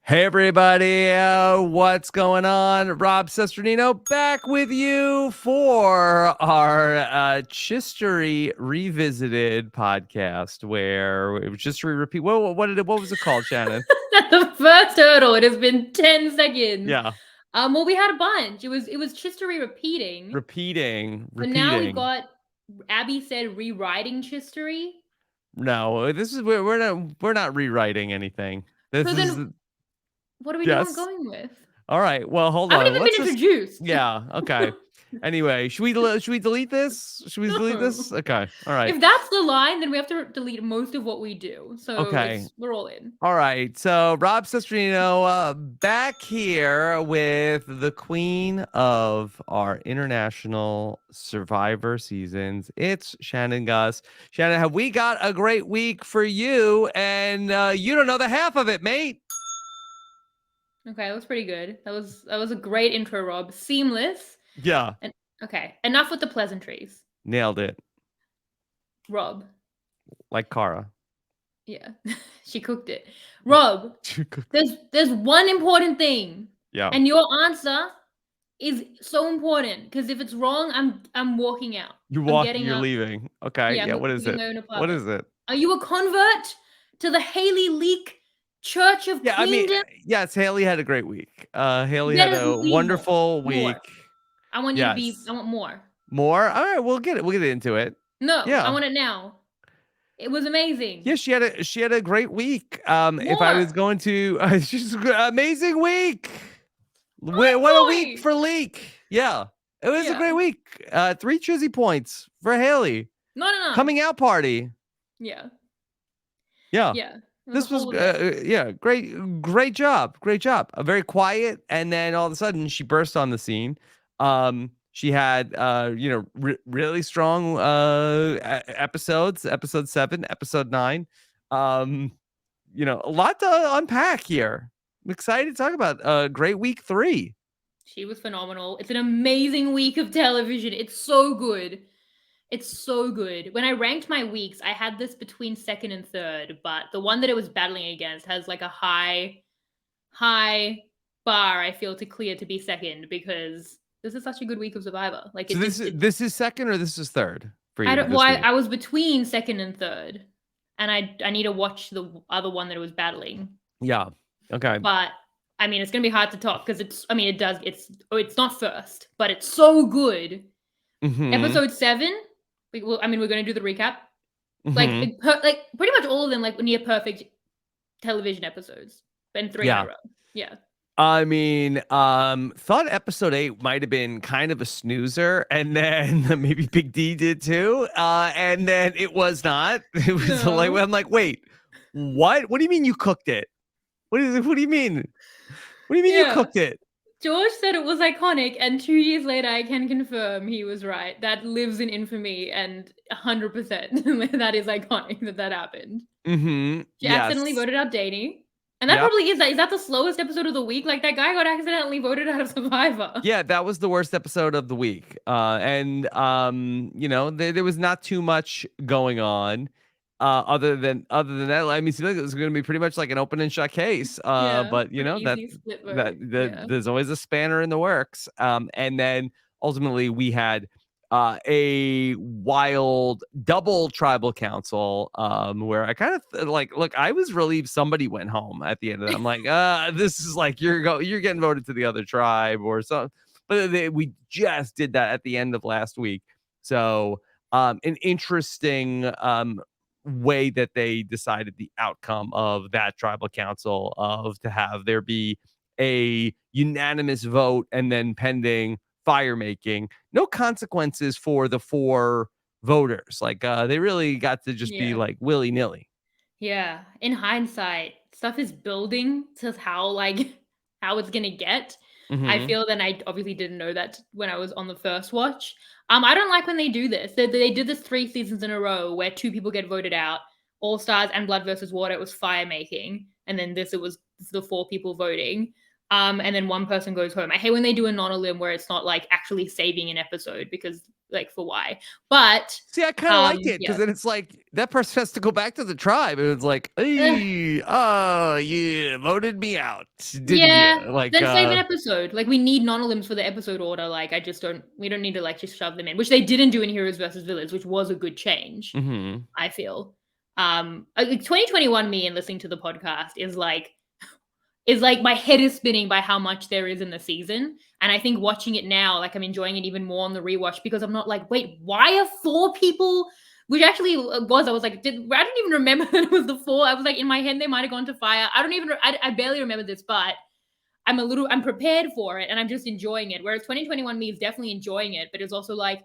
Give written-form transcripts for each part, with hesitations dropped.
Hey everybody, what's going on? Rob Cesternino back with you for our Chistery Revisited podcast, where it was just repeat. What was it called, Shannon? The first hurdle. It has been 10 seconds. Yeah, Well, we had a bunch. It was Chistery repeating. But now we've repeating. got Abby said rewriting Chistery. No, this is we're not rewriting anything. This So is then what are we doing yes. going with? All right. Well, hold I haven't on. even Let's been just introduced. yeah. Okay. Anyway, should we delete this? Should we delete No. this? Okay. All right. If that's the line, then we have to delete most of what we do. So Okay. we're all in. All right. So Rob Cesternino back here with the queen of our international survivor seasons. It's Shannon Guss. Shannon, have we got a great week for you? And you don't know the half of it, mate. Okay, that was pretty good. That was a great intro, Rob. Seamless. Yeah. And okay, enough with the pleasantries. Nailed it. Rob. Like Cara. Yeah, she cooked it. Rob, there's one important thing, Yeah. and your answer is so important because if it's wrong, I'm walking out. I'm getting You're up. leaving. Okay. Yeah, Yeah. I'm What is leaving it? my own What apartment. is it? Are you a convert to the Haley Leak Church of Yeah, I mean, Queendom? yes, Haley had a great week. Haley had Better a leave more. wonderful More. week. I want you to be. Yes. I want more. More? All right, we'll get it. We'll get into it. No, I Yeah. want it now. It was amazing. Yeah, she had a great week. If I was More. going to she's amazing week. Mind What a week blowing. for Leak. Yeah. It was a Yeah. great week. 3 Chizzy points for Haley. Not enough. Coming out party. Yeah. Yeah. Yeah. It was This a was whole event. yeah, great job. Great job. Very quiet, and then all of a sudden she burst on the scene. She had really strong episodes, episode 7, episode 9. A lot to unpack here. I'm excited to talk about great week 3. She was phenomenal. It's an amazing week of television. It's so good. It's so good. When I ranked my weeks, I had this between second and third, but the one that it was battling against has like a high bar, I feel, to clear to be second because this is such a good week of Survivor. Like So this is second or this is third for I you don't. Well, this week? I was between second and third, and I need to watch the other one that it was battling. Yeah. Okay. But I mean, it's gonna be hard to top because it's. I mean, it does. It's not first, but it's so good. Mm-hmm. Episode 7. We're gonna do the recap. Mm-hmm. Like pretty much all of them, like near perfect television episodes, and 3 in a row. Yeah. I mean, thought episode 8 might have been kind of a snoozer, and then maybe Big D did too. And then it was not. It was like I'm like, wait, what? What do you mean you cooked it? What do you mean? What do you mean you cooked it? George said it was iconic, and 2 years later, I can confirm he was right. That lives in infamy, and 100% that is iconic that happened. Mm-hmm. She accidentally voted out Danny. And that probably is that the slowest episode of the week? Like that guy got accidentally voted out of Survivor. Yeah, that was the worst episode of the week. And there was not too much going on. Other than that, I mean, it seems like it was going to be pretty much like an open and shut case. But there's always a spanner in the works. And then ultimately we had a wild double tribal council where I kind of look, I was relieved somebody went home at the end of it. I'm like, this is like you're getting voted to the other tribe or something. But we just did that at the end of last week. So an interesting way that they decided the outcome of that tribal council of to have there be a unanimous vote and then pending fire making, no consequences for the 4 voters. Like they really got to just be like willy-nilly. Yeah. In hindsight, stuff is building to how it's gonna get. Mm-hmm. I feel that I obviously didn't know that when I was on the first watch. I don't like when they do this. They did this 3 seasons in a row where 2 people get voted out. All Stars and Blood versus Water, it was fire making, and then this was the 4 people voting. And then 1 person goes home. I hate when they do a non-elim where it's not like actually saving an episode because like for why. But See, I kind of liked it because yeah. then it's like that person has to go back to the tribe, and it's like, hey, oh, you voted me out, didn't you? Yeah, Like, then save an episode. Like, we need non-elims for the episode order. Like, we don't need to, like, just shove them in, which they didn't do in Heroes versus Villains, which was a good change, mhm. I feel. Like 2021 me and listening to the podcast is like my head is spinning by how much there is in the season. And I think watching it now, like I'm enjoying it even more on the rewatch because I'm not like, wait, why are 4 people? Which actually I was like, I don't even remember that it was the 4. I was like, in my head, they might have gone to fire. I barely remember this, but I'm prepared for it and I'm just enjoying it. Whereas 2021 me is definitely enjoying it, but it's also like,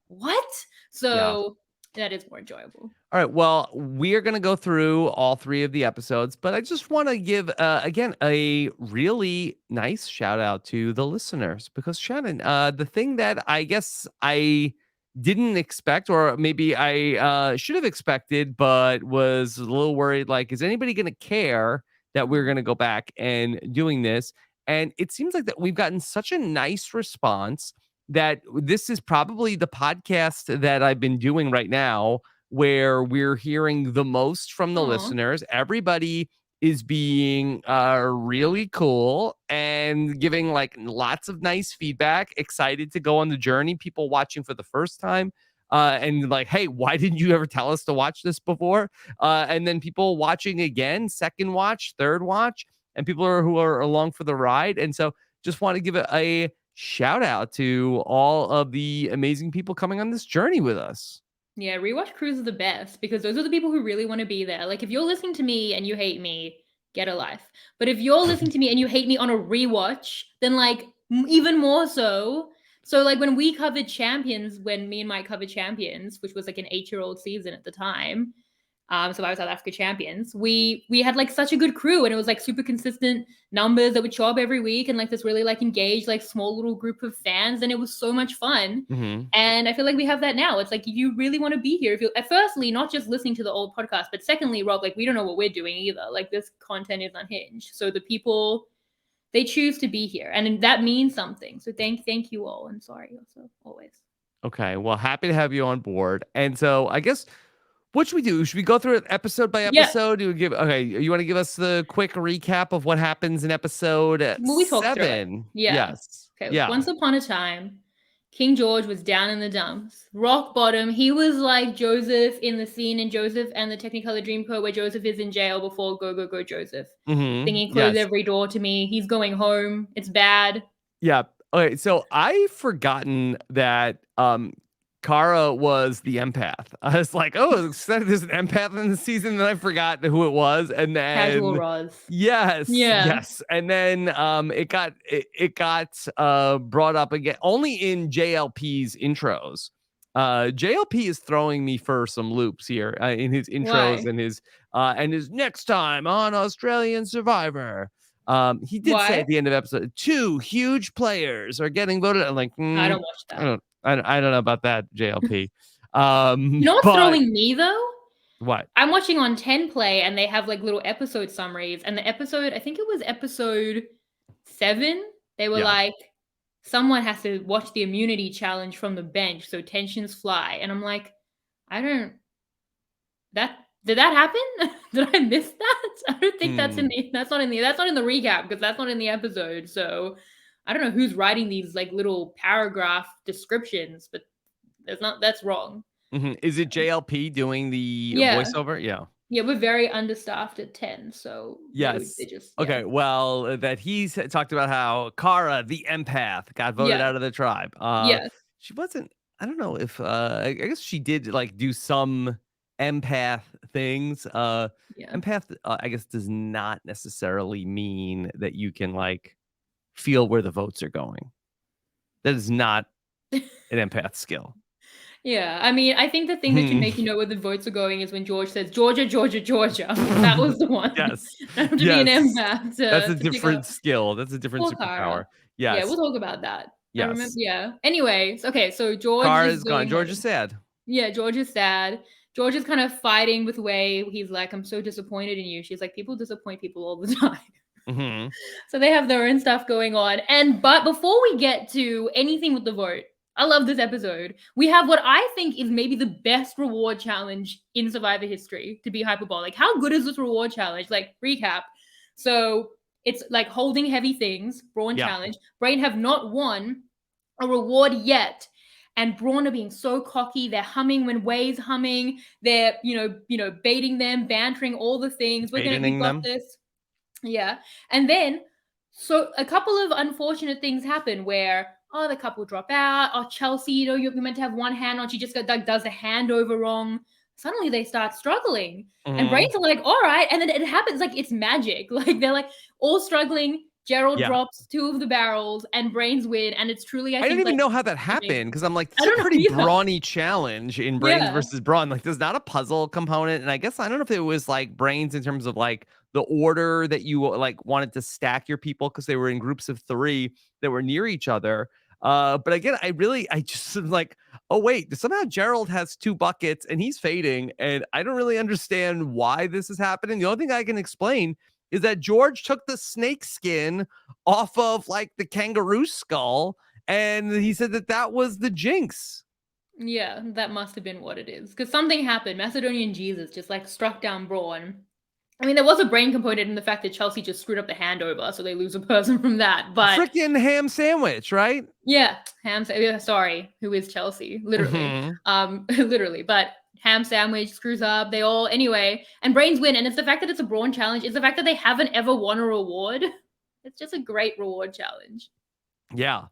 what? Yeah. So that is more enjoyable. All right. Well, we are going to go through all 3 of the episodes, but I just want to give again a really nice shout out to the listeners because Shannon, the thing that I guess I didn't expect, or maybe I should have expected, but was a little worried, like, is anybody going to care that we're going to go back and doing this? And it seems like that we've gotten such a nice response that this is probably the podcast that I've been doing right now where we're hearing the most from the Aw. listeners. Everybody is being really cool and giving like lots of nice feedback, excited to go on the journey. People watching for the first time and like, hey, why didn't you ever tell us to watch this before? And then people watching again, second watch, third watch, and people who are along for the ride. And so just want to give a shout out to all of the amazing people coming on this journey with us. Yeah, rewatch crews are the best because those are the people who really want to be there. Like if you're listening to me and you hate me, get a life. But if you're listening to me and you hate me on a rewatch, then like even more so. So like when we covered Champions, when me and Mike covered Champions, which was like an 8-year-old season at the time, Survivor South Africa champions. We had like such a good crew, and it was like super consistent numbers that would show up every week, and like this really like engaged like small little group of fans, and it was so much fun. Mhm. And I feel like we have that now. It's like you really want to be here. If you firstly not just listening to the old podcast, but secondly, Rob, like we don't know what we're doing either. Like this content is unhinged, so the people they choose to be here, and that means something. So thank you all, and sorry also always. Okay. Well, happy to have you on board. And so I guess what should we do? Should we go through it episode by Yeah, episode? Do we give okay, you want to give us the quick recap of what happens in episode well, we talked through it. 7? Yeah. Yes. Okay. Yeah. Once upon a time, King George was down in the dumps, rock bottom. He was like Joseph in the scene in Joseph and the Technicolor Dreamcoat where Joseph is in jail before Go Go Go Joseph. Mhm. Singing "Close Yes. Every Door" to me. He's going home. It's bad. Yeah. Okay, so I forgotten that Kara was the empath. I was like, oh, there's an empath in the season, and I forgot who it was. And Casual then Roz. yes, Yeah. yes. And then it got brought up again only in JLP's intros. JLP is throwing me for some loops here in his intros Why? and his next time on Australian Survivor. He did say at Why? the end of episode, 2 huge players are getting voted. I'm like, I don't watch I that. don't, I don't know about that, JLP. You know what's But throwing me though? what? I'm watching on 10 Play and they have like little episode summaries. And the episode, I think it was episode 7, they were Yeah. like, someone has to watch the immunity challenge from the bench so tensions fly. And I'm like, I don't did that happen? Did I miss that? I don't think that's Hmm. that's not in the recap because that's not in the episode. So I don't know who's writing these like little paragraph descriptions, but that's wrong. Is it JLP doing the Yeah. voiceover? Yeah. Yeah, we're very understaffed at 10, so they Yes. just yeah. Okay. Well, that he's talked about how Kara, the empath, got voted Yeah. out of the tribe. Yes. She wasn't. I don't know if. I guess she did like do some empath things. Yeah. Empath, I guess, does not necessarily mean that you can like feel where the votes are going. That is not an empath skill. Yeah, I mean, I think the thing that can Hmm. make you know where the votes are going is when George says, "Georgia, Georgia, Georgia." That was the one. Yes. I have to be an Yes. empath That's a to pick up different skill. That's a different poor superpower. Kara. Yeah, Yes. we'll talk about that. I remember Yes. yeah. Anyways, okay, so George Kara is is gone. going George is home. sad. Yeah, George is sad. George is kind of fighting with Wei. He's like, "I'm so disappointed in you." She's like, "People disappoint people all the time." Hmm. So they have their own stuff going on. But before we get to anything with the vote, I love this episode. We have what I think is maybe the best reward challenge in Survivor history, to be hyperbolic. How good is this reward challenge? Like, recap. So it's like holding heavy things, Brawn Yeah. challenge. Brain have not won a reward yet. And Brawn are being so cocky. They're humming when Way's humming. They're, baiting them, bantering all the things. We've got them. this. Yeah. And then, so a couple of unfortunate things happen where, the couple drop out. Oh, Chelsea, you're meant to have one hand on. She just does the handover wrong. Suddenly they start struggling. And Brains are like, all right. And then it happens like it's magic. Like they're like all struggling. Gerald drops 2 of the barrels and Brains win. And it's truly, I don't even know how that happened because I'm like, this is a pretty brawny challenge in Brains versus Brawn. Like, there's not a puzzle component. And I guess I don't know if it was like Brains in terms of like the order that you like wanted to stack your people because they were in groups of 3 that were near each other. But again, I just am like, oh wait, somehow Gerald has 2 buckets and he's fading, and I don't really understand why this is happening. The only thing I can explain is that George took the snake skin off of like the kangaroo skull, and he said that was the jinx. Yeah, that must have been what it is. Because something happened. Macedonian Jesus just like struck down Brawn. I mean, there was a brain component in the fact that Chelsea just screwed up the handover, so they lose a person from that. But freaking ham sandwich, right? Yeah, sorry, who is Chelsea? Literally, literally. But ham sandwich screws up. They all anyway, and Brains win. And it's the fact that it's a Brawn challenge. It's the fact that they haven't ever won a reward. It's just a great reward challenge. Yeah.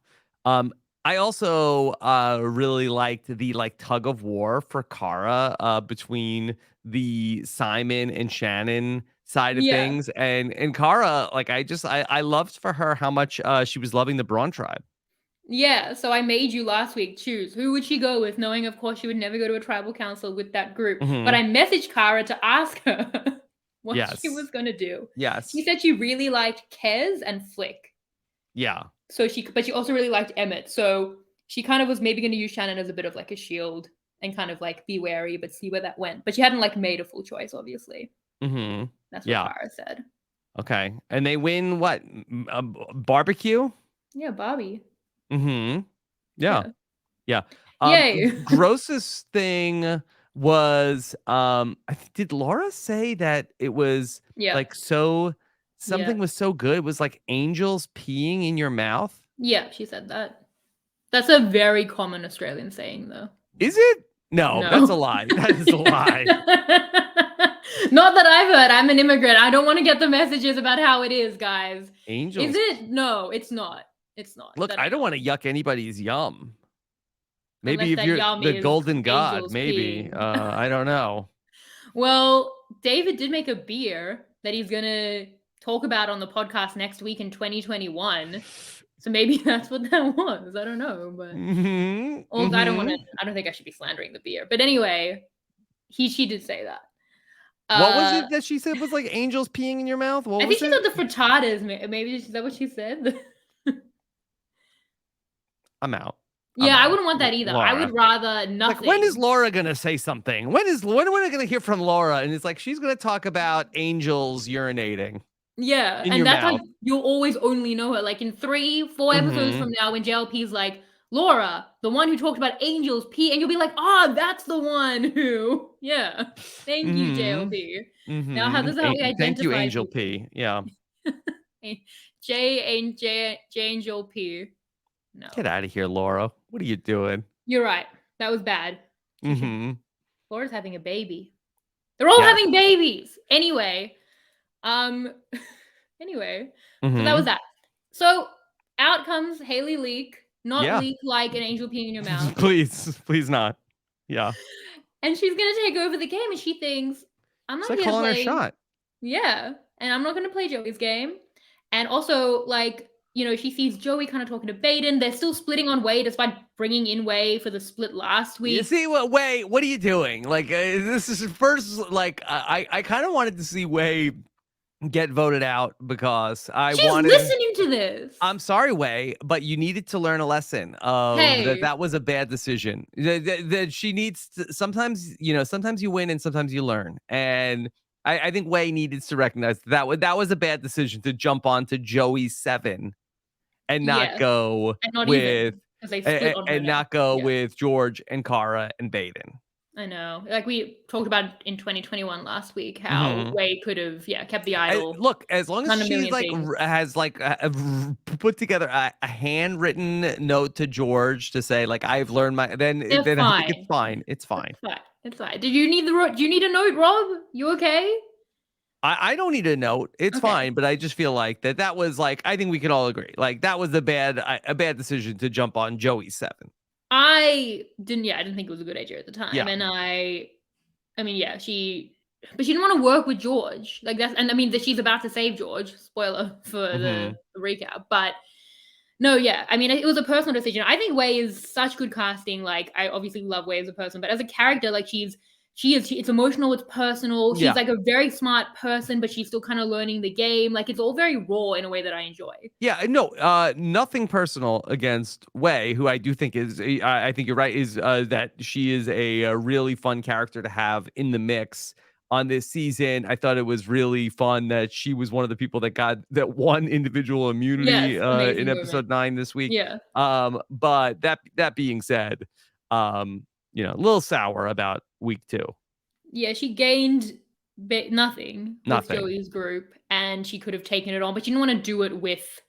I also really liked the like tug of war for Cara between the Simon and Shannon side of things, and Cara, like I loved for her how much she was loving the Brawn tribe. Yeah, so I made you last week choose who would she go with, knowing of course she would never go to a tribal council with that group. But I messaged Cara to ask her what she was gonna do. Yes, she said she really liked Kez and Flick. Yeah. So but she also really liked Emmett. So she kind of was maybe going to use Shannon as a bit of like a shield and kind of like be wary, but see where that went. But she hadn't like made a full choice, obviously. That's what Cara said. Okay. And they win what? Barbecue? Yeah, Bobby. Yeah. Yay. Grossest thing was did Laura say that it was like something was so good, it was like angels peeing in your mouth? Yeah, she said that. That's a very common Australian saying, though. Is it? No, that's a lie. That is a lie. Not that I've heard. I'm an immigrant. I don't want to get the messages about how it is, guys. Angels. Is it? No, it's not. It's not. Look, I don't want to yuck anybody's yum. Maybe if you're the golden god, maybe. I don't know. Well, David did make a beer that he's going to talk about on the podcast next week in 2021. So maybe that's what that was. I don't know, but I don't think I should be slandering the beer. But anyway, she did say that. What was it that she said was like angels peeing in your mouth? I think she said the frittatas. Maybe is that what she said? I'm out. Yeah, I wouldn't want that either. Laura. I would rather nothing. Like, when is Laura gonna say something? When are we gonna hear from Laura? And it's like she's gonna talk about angels urinating. Yeah, and that's how you'll always only know her. Like in 3-4 episodes from now, when JLP's like, Laura, the one who talked about angels pee, and you'll be like, that's the one who. Yeah. Thank you, JLP. Now, this is how we identify. Thank you, Angel P. Yeah. J Angel P. No. Get out of here, Laura. What are you doing? You're right. That was bad. Laura's having a baby. They're all having babies. Anyway. So that was that. So out comes Haley Leak, not leak like an angel peeing in your mouth. Please not. Yeah. And she's gonna take over the game, and she thinks, I'm not gonna calling her shot. Yeah, and I'm not gonna play Joey's game. And also, like, she sees Joey kind of talking to Baden. They're still splitting on Way despite bringing in Way for the split last week. You see what Way? What are you doing? Like, this is first. Like, I kind of wanted to see Way get voted out because She's listening to this. I'm sorry, Way, but you needed to learn a lesson of that was a bad decision. That she needs to, sometimes you win and sometimes you learn. And I think Way needed to recognize that was a bad decision to jump onto Joey's 7 and not go with because they split on her and now. not go Yeah. with George and Cara and Baden. I know. Like we talked about in 2021 last week, how Mhm. Wei could have, kept the idol, Look, as long as done a she's million like things. has like put together a handwritten note to George to say like I've learned my They're then I think it's fine. fine. It's It's fine. fine. It's fine. Do you need do you need a note, Rob? You okay? I don't need a note. It's Okay. fine, but I just feel like that was like I think we can all agree. Like that was a bad decision to jump on Joey's 7. I didn't think it was a good idea at the time. Yeah. And I mean, yeah, but she didn't want to work with George. Like that's, and I mean that she's about to save George. Spoiler for Mhm. the recap. But no, yeah. I mean, it was a personal decision. I think Wei is such good casting. Like, I obviously love Wei as a person, but as a character, like it's emotional, it's personal. She's Yeah. like a very smart person, but she's still kind of learning the game. Like, it's all very raw in a way that I enjoy. Yeah, no, nothing personal against Wei, who I do think is, I think you're right, is that she is a really fun character to have in the mix on this season. I thought it was really fun that she was one of the people that got that one individual immunity Yes, in amazing moment. episode 9 this week. Yeah. But that being said, a little sour about week 2. Yeah, she gained nothing with Nothing. Joey's group, and she could have taken it on, but she didn't want to do it with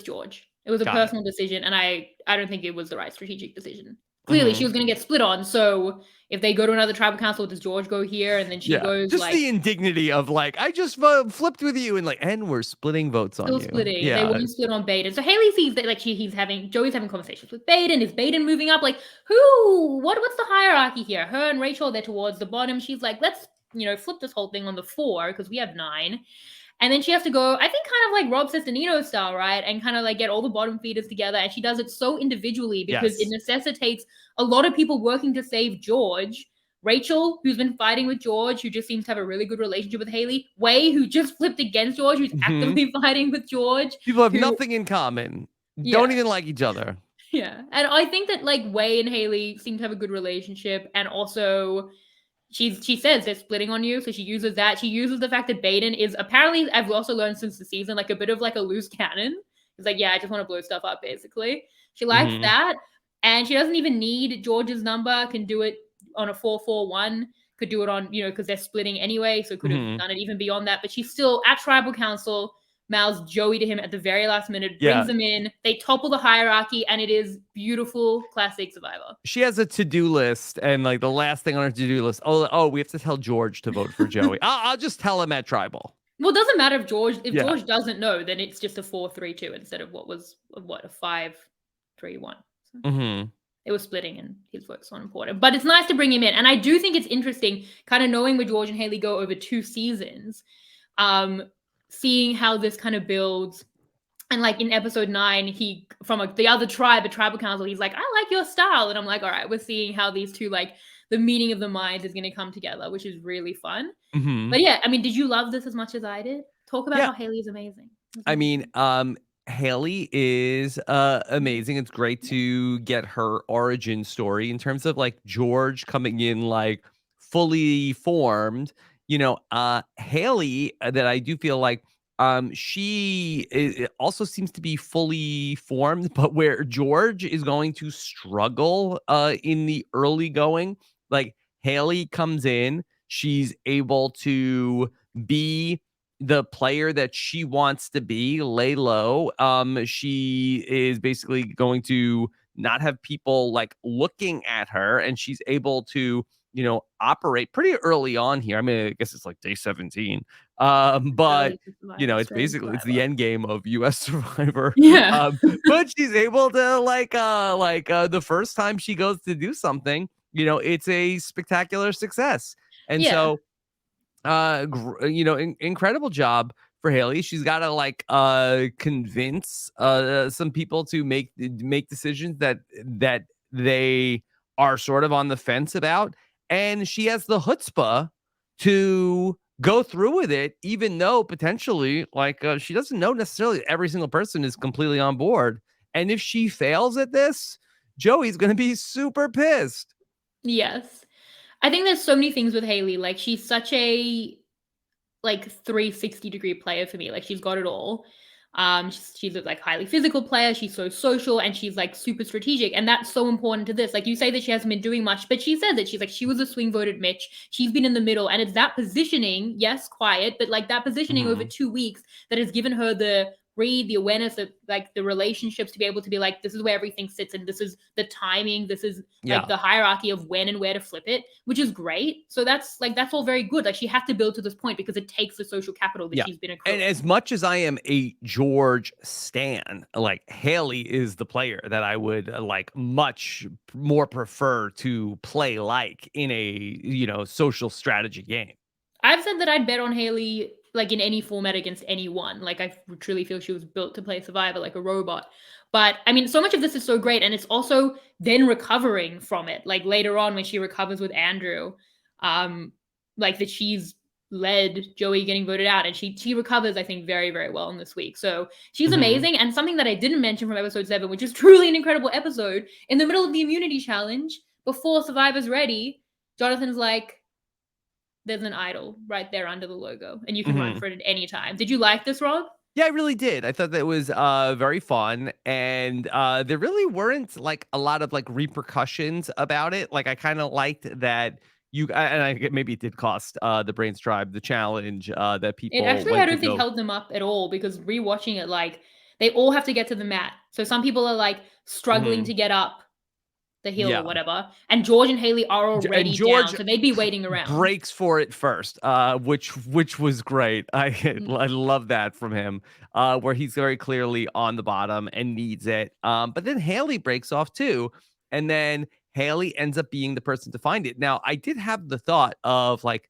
George. It was a Got it. personal decision, and I don't think it was the right strategic decision. Clearly, she Mhm. was going to get split on. So if they go to another tribal council, does George go here, and then she Yeah, goes just like the indignity of like, I just flipped with you and we're splitting votes on still you. splitting? They Yeah. won't split on Baden. So Haley sees that like Joey's having conversations with Baden. Is Baden moving up? Like who? What's the hierarchy here? Her and Rachel, they're towards the bottom. She's like, let's flip this whole thing on the 4 because we have 9. And then she has to go, I think, kind of like Rob Cesternino style, right? And kind of like get all the bottom feeders together. And she does it so individually because it Yes. necessitates a lot of people working to save George. Rachel, who's been fighting with George, who just seems to have a really good relationship with Haley. Wei, who just flipped against George, who's Mhm. actively fighting with George. People have Who, nothing in common. Don't yeah, even like each other. yeah. And I think that like Wei and Haley seem to have a good relationship. And also, she says they're splitting on you, so she uses that. She uses the fact that Baden is apparently, I've also learned since the season, like a bit of like a loose cannon. It's like, yeah, I just want to blow stuff up, basically. She likes Mhm. that, and she doesn't even need George's number. Can do it on a 4-4-1. Could do it on because they're splitting anyway, so could have Mhm. done it even beyond that. But she's still at tribal council. Mouths Joey to him at the very last minute, brings Yeah. them in. They topple the hierarchy, and it is beautiful, classic Survivor. She has a to-do list, and like the last thing on her to-do list, oh, we have to tell George to vote for Joey. I'll just tell him at tribal. Well, it doesn't matter if Yeah. George doesn't know, then it's just a 4-3-2 instead of a 5-3-1. So Mhm. it was splitting and his vote's not important. But it's nice to bring him in. And I do think it's interesting, kind of knowing where George and Haley go over 2 seasons, um, seeing how this kind of builds. And like in episode 9, he from the other tribe, a tribal council, he's like, I like your style. And I'm like, all right, we're seeing how these two, like the meeting of the minds is gonna come together, which is really fun. Mhm. But yeah, I mean, did you love this as much as I did? Talk about Yeah. how Haley is amazing. It's I mean, amazing. Haley is amazing. It's great Yeah. to get her origin story in terms of like George coming in like fully formed. Haley that I do feel like she also seems to be fully formed, but where George is going to struggle in the early going, like Haley comes in, she's able to be the player that she wants to be, lay low. She is basically going to not have people like looking at her, and she's able to, operate pretty early on here. I mean, I guess it's like day 17. But Early Survivor, it's Australian basically it's the Survivor. end game of US Survivor. Yeah. But she's able to the first time she goes to do something, it's a spectacular success. And Yeah. so incredible job for Haley. She's got to like convince some people to make decisions that they are sort of on the fence about, and she has the chutzpah to go through with it, even though potentially like she doesn't know necessarily every single person is completely on board. And if she fails at this, Joey's going to be super pissed. Yes. I think there's so many things with Haley. Like she's such a like 360-degree player for me. Like she's got it all. She's a like highly physical player. She's so social and she's like super strategic, and that's so important to this. Like you say that she hasn't been doing much, but she said that she's like she was a swing voted Mitch. She's been in the middle, and it's that positioning. Yes, quiet, but like that positioning over Mhm. 2 weeks that has given her the read, the awareness of like the relationships to be able to be like, this is where everything sits, and this is the timing, this is like Yeah. the hierarchy of when and where to flip it, which is great. So that's all very good. Like she had to build to this point because it takes the social capital that Yeah. she's been And accruing. as much as I am a George stan, like Haley is the player that I would like much more prefer to play like in a, social strategy game. I've said that I'd bet on Haley like in any format against anyone. Like I truly feel she was built to play Survivor like a robot. But I mean, so much of this is so great, and it's also then recovering from it. Like later on when she recovers with Andrew, um, like that she's led Joey getting voted out, and she recovers, I think, very very well in this week. So she's Mhm. amazing. And something that I didn't mention from episode 7, which is truly an incredible episode, in the middle of the immunity challenge before Survivor's ready, Jonathan's like, there's an idol right there under the logo, and you can run Mhm. for it at any time. Did you like this, Rob? Yeah, I really did. I thought that was very fun, and there really weren't like a lot of like repercussions about it. Like I kind of liked that and maybe it did cost the Brains Tribe the challenge that It people actually, I went to don't think go. held them up at all because rewatching it, like they all have to get to the mat. So some people are like struggling Mhm. to get up the hill or Yeah. whatever, and George and Haley are And already down, George so they'd be waiting around. breaks for it first, which was great. I Mm, I love that from him, where he's very clearly on the bottom and needs it. But then Haley breaks off too, and then Haley ends up being the person to find it. Now, I did have the thought of like,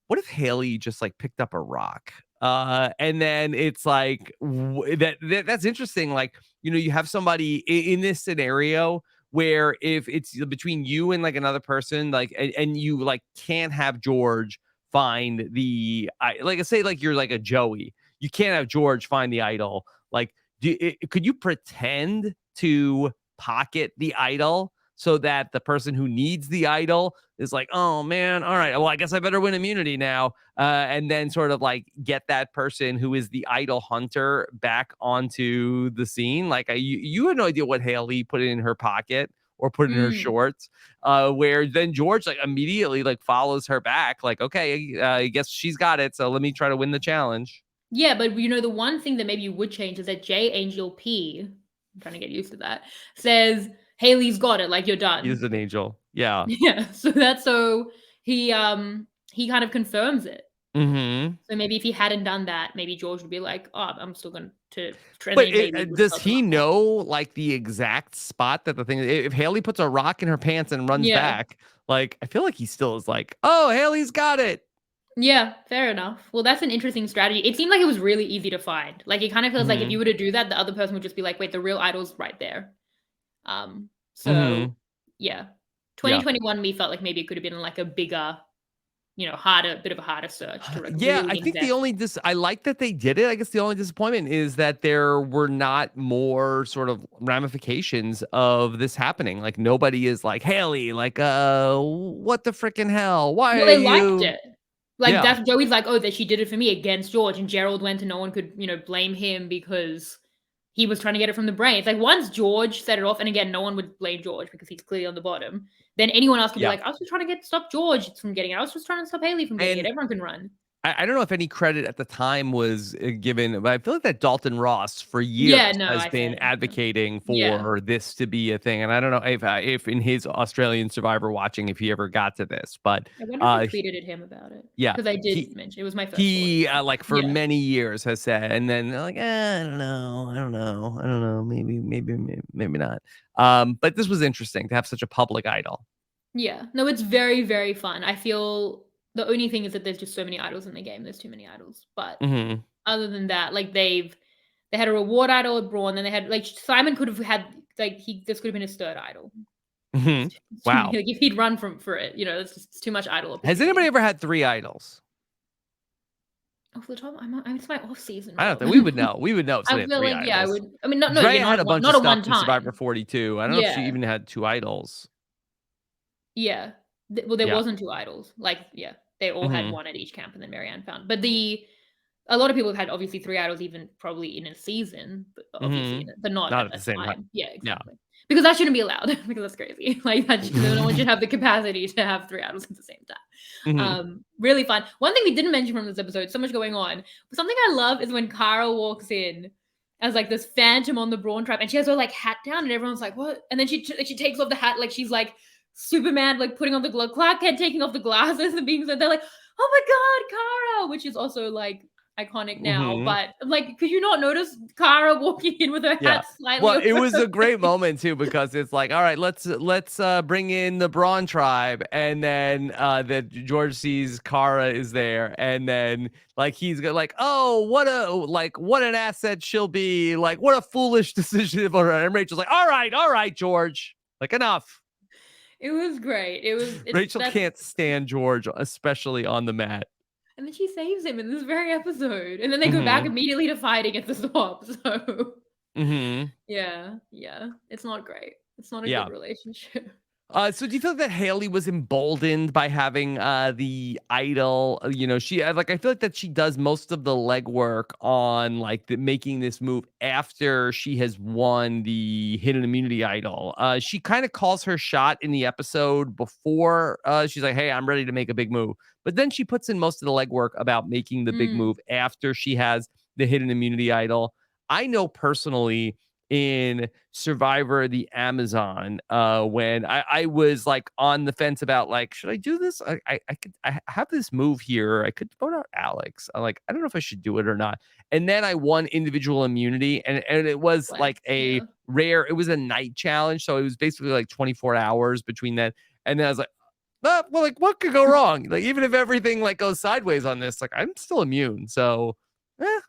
what if Haley just like picked up a rock? And then it's like that's interesting. Like, you have somebody in this scenario where if it's between you and like another person, like, and you like can't have George find like I say, like you're like a Joey, you can't have George find the idol. Like, could you pretend to pocket the idol so that the person who needs the idol is like, oh man, all right, well, I guess I better win immunity now. And then sort of like get that person who is the idol hunter back onto the scene. Like, you had no idea what Haley put in her pocket or put in her mm. shorts, where then George like immediately like follows her back, like, okay, I guess she's got it. So let me try to win the challenge. Yeah, but the one thing that maybe you would change is that J Angel P, I'm trying to get used to that, says Haley's got it, like you're He is done. an angel. Yeah. Yeah, so he kind of confirms it. Hmm. So maybe if he hadn't done that, maybe George would be like, "Oh, I'm still going to," and But then maybe would does help him he out more. know like the exact spot that the thing if Haley puts a rock in her pants and runs Yeah. back, like I feel like he still is like, "Oh, Haley's got it." Yeah, fair enough. Well, that's an interesting strategy. It seemed like it was really easy to find. Like, it kind of feels like if you Mhm. were to do that, the other person would just be like, "Wait, the real idol's right there." So Mhm. yeah. Yeah. 2021 me felt like maybe it could have been like a bigger, harder bit of a harder search to, like, Yeah, I really think the invest. only I like that they did it. I guess the only disappointment is that there were not more sort of ramifications of this happening. Like nobody is like, "Haley, like what the freaking hell? Why Well, are they liked you?" it. Like, Yeah. that's Joey's like, "Oh, that she did it for me against George," and Gerald went and no one could, blame him because he was trying to get it from the brain. It's like once George set it off, and again, no one would blame George because he's clearly on the bottom, then anyone else could be Yeah. like, "I was just trying to stop George from getting it. I was just trying to stop Haley from getting it. And Everyone can run." I don't know if any credit at the time was given, but I feel like that Dalton Ross for Yeah, years no, has I been said, advocating yeah. for this to be a thing. And I don't know if in his Australian Survivor watching, if he ever got to this, but I wonder if I he- tweeted at him about it yeah, because I he did mention it was my first thought. he like for Yeah. many years has said, and then they're like, I don't know, maybe not. But this was interesting to have such a public idol. Yeah. No, it's very, very fun. I feel the only thing is that there's just so many idols in the game. There's too many idols. But Hmm. other than that, like they had a reward idol at Brawn, then they had like Simon could have had like this could have been his third idol. Hmm. It's too many. Wow. Like if he'd run for it, it's too much idol Has anybody opportunity. ever had three idols? Off the top, it's my off season, I don't Rob. think we would know. We would know if I somebody had feel 3 like yeah, I idols. would. I mean, no, Drea again, had a bunch of not a stuff one in Survivor time. 42. I don't know if she Yeah, even had 2 idols. yeah. Well, there Yeah. wasn't two idols. Like yeah, they all had Mhm. one at each camp, and then Marianne found. But the a lot of people have had obviously 3 idols even probably in a season, but obviously, Mhm. but not Not at at the that same time. time. Yeah, Yeah. exactly. Because that shouldn't be allowed because that's crazy. Like that, no one should have the capacity to have 3 idols at the same time. Mhm. Really fun. One thing we didn't mention from this episode, so much going on. But something I love is when Kara walks in as like this phantom on the Brawn trap, and she has her like hat down, and everyone's like, "What?" And then she takes off the hat like she's like Superman, like putting on the glove. Clark Kent taking off the glasses and being so they're like, "Oh my god, Kara!" Which is also like iconic now. Mhm. But like, could you not notice Kara walking in with her Yeah. hat slightly Well, it over was her a great moment too because it's like, all right, let's bring in the Brawn tribe, and then that George sees Kara is there, and then like he's like, oh, what an asset she'll be, like what a foolish decision of her. And Rachel's like, all right, George, like enough. It was great. It's Rachel that's can't stand George, especially on the mat. and then she saves him in this very episode. And then they go back Mm-hmm. immediately to fighting at the swap. So Mm-hmm. yeah. It's not great. It's not a good Yeah. relationship. So do you feel that Haley was emboldened by having the idol? She like I feel like that she does most of the legwork on like making this move after she has won the hidden immunity idol. She kind of calls her shot in the episode before. She's like, "Hey, I'm ready to make a big move," but then she puts in most of the legwork about making the big Mm, move after she has the hidden immunity idol. I know personally in Survivor the Amazon, when I was like on the fence about like, should I do this? I have this move here. I could vote out Alex. I'm like, I don't know if I should do it or not. And then I won individual immunity, and it was flex, like a yeah. rare, it was a night challenge. So it was basically like 24 hours between that. And then I was like, well, like what could go wrong? Like, even if everything like goes sideways on this, like I'm still immune. So well,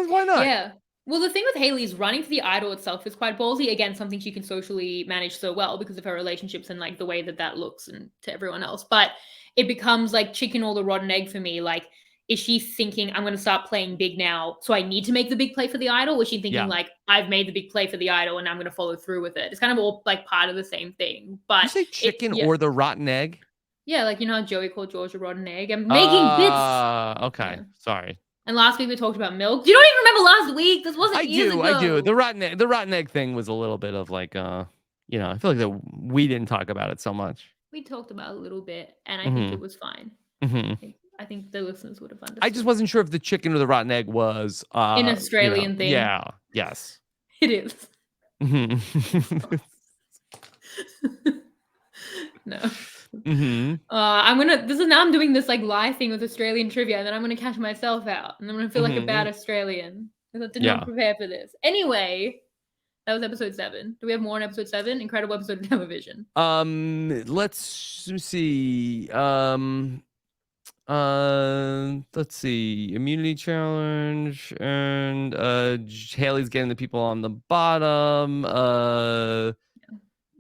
why not? Yeah. Well, the thing with Haley is running for the idol itself is quite ballsy. Again, something she can socially manage so well because of her relationships and like the way that that looks and to everyone else. But it becomes like chicken or the rotten egg for me. Like, is she thinking I'm going to start playing big now, so I need to make the big play for the idol? Or is she thinking Yeah. like I've made the big play for the idol and I'm going to follow through with it? It's kind of all like part of the same thing. You But say it, chicken yeah, or the rotten egg? yeah, like you know how Joey called George a rotten egg. I'm making bits. Okay. Yeah. Sorry. And last week we talked about milk. You don't even remember last week. This wasn't years I do. ago. The rotten egg thing was a little bit of like I feel like that we didn't talk about it so much. We talked about it a little bit, and I think it Mhm. was fine. Mhm. I think the listeners would have I just understood. wasn't sure if the chicken or the rotten egg was An Australian thing. yeah, yes. It is. Mhm. No. Mhm. I'm doing this like live thing with Australian trivia, and then I'm gonna catch myself out, and I'm gonna feel like a bad Mhm. Australian because I did not Yeah. prepare for this. Anyway, that was episode 7. Do we have more on episode 7? Incredible episode of television. Let's see. Let's see. Immunity challenge and Haley's getting the people on the bottom.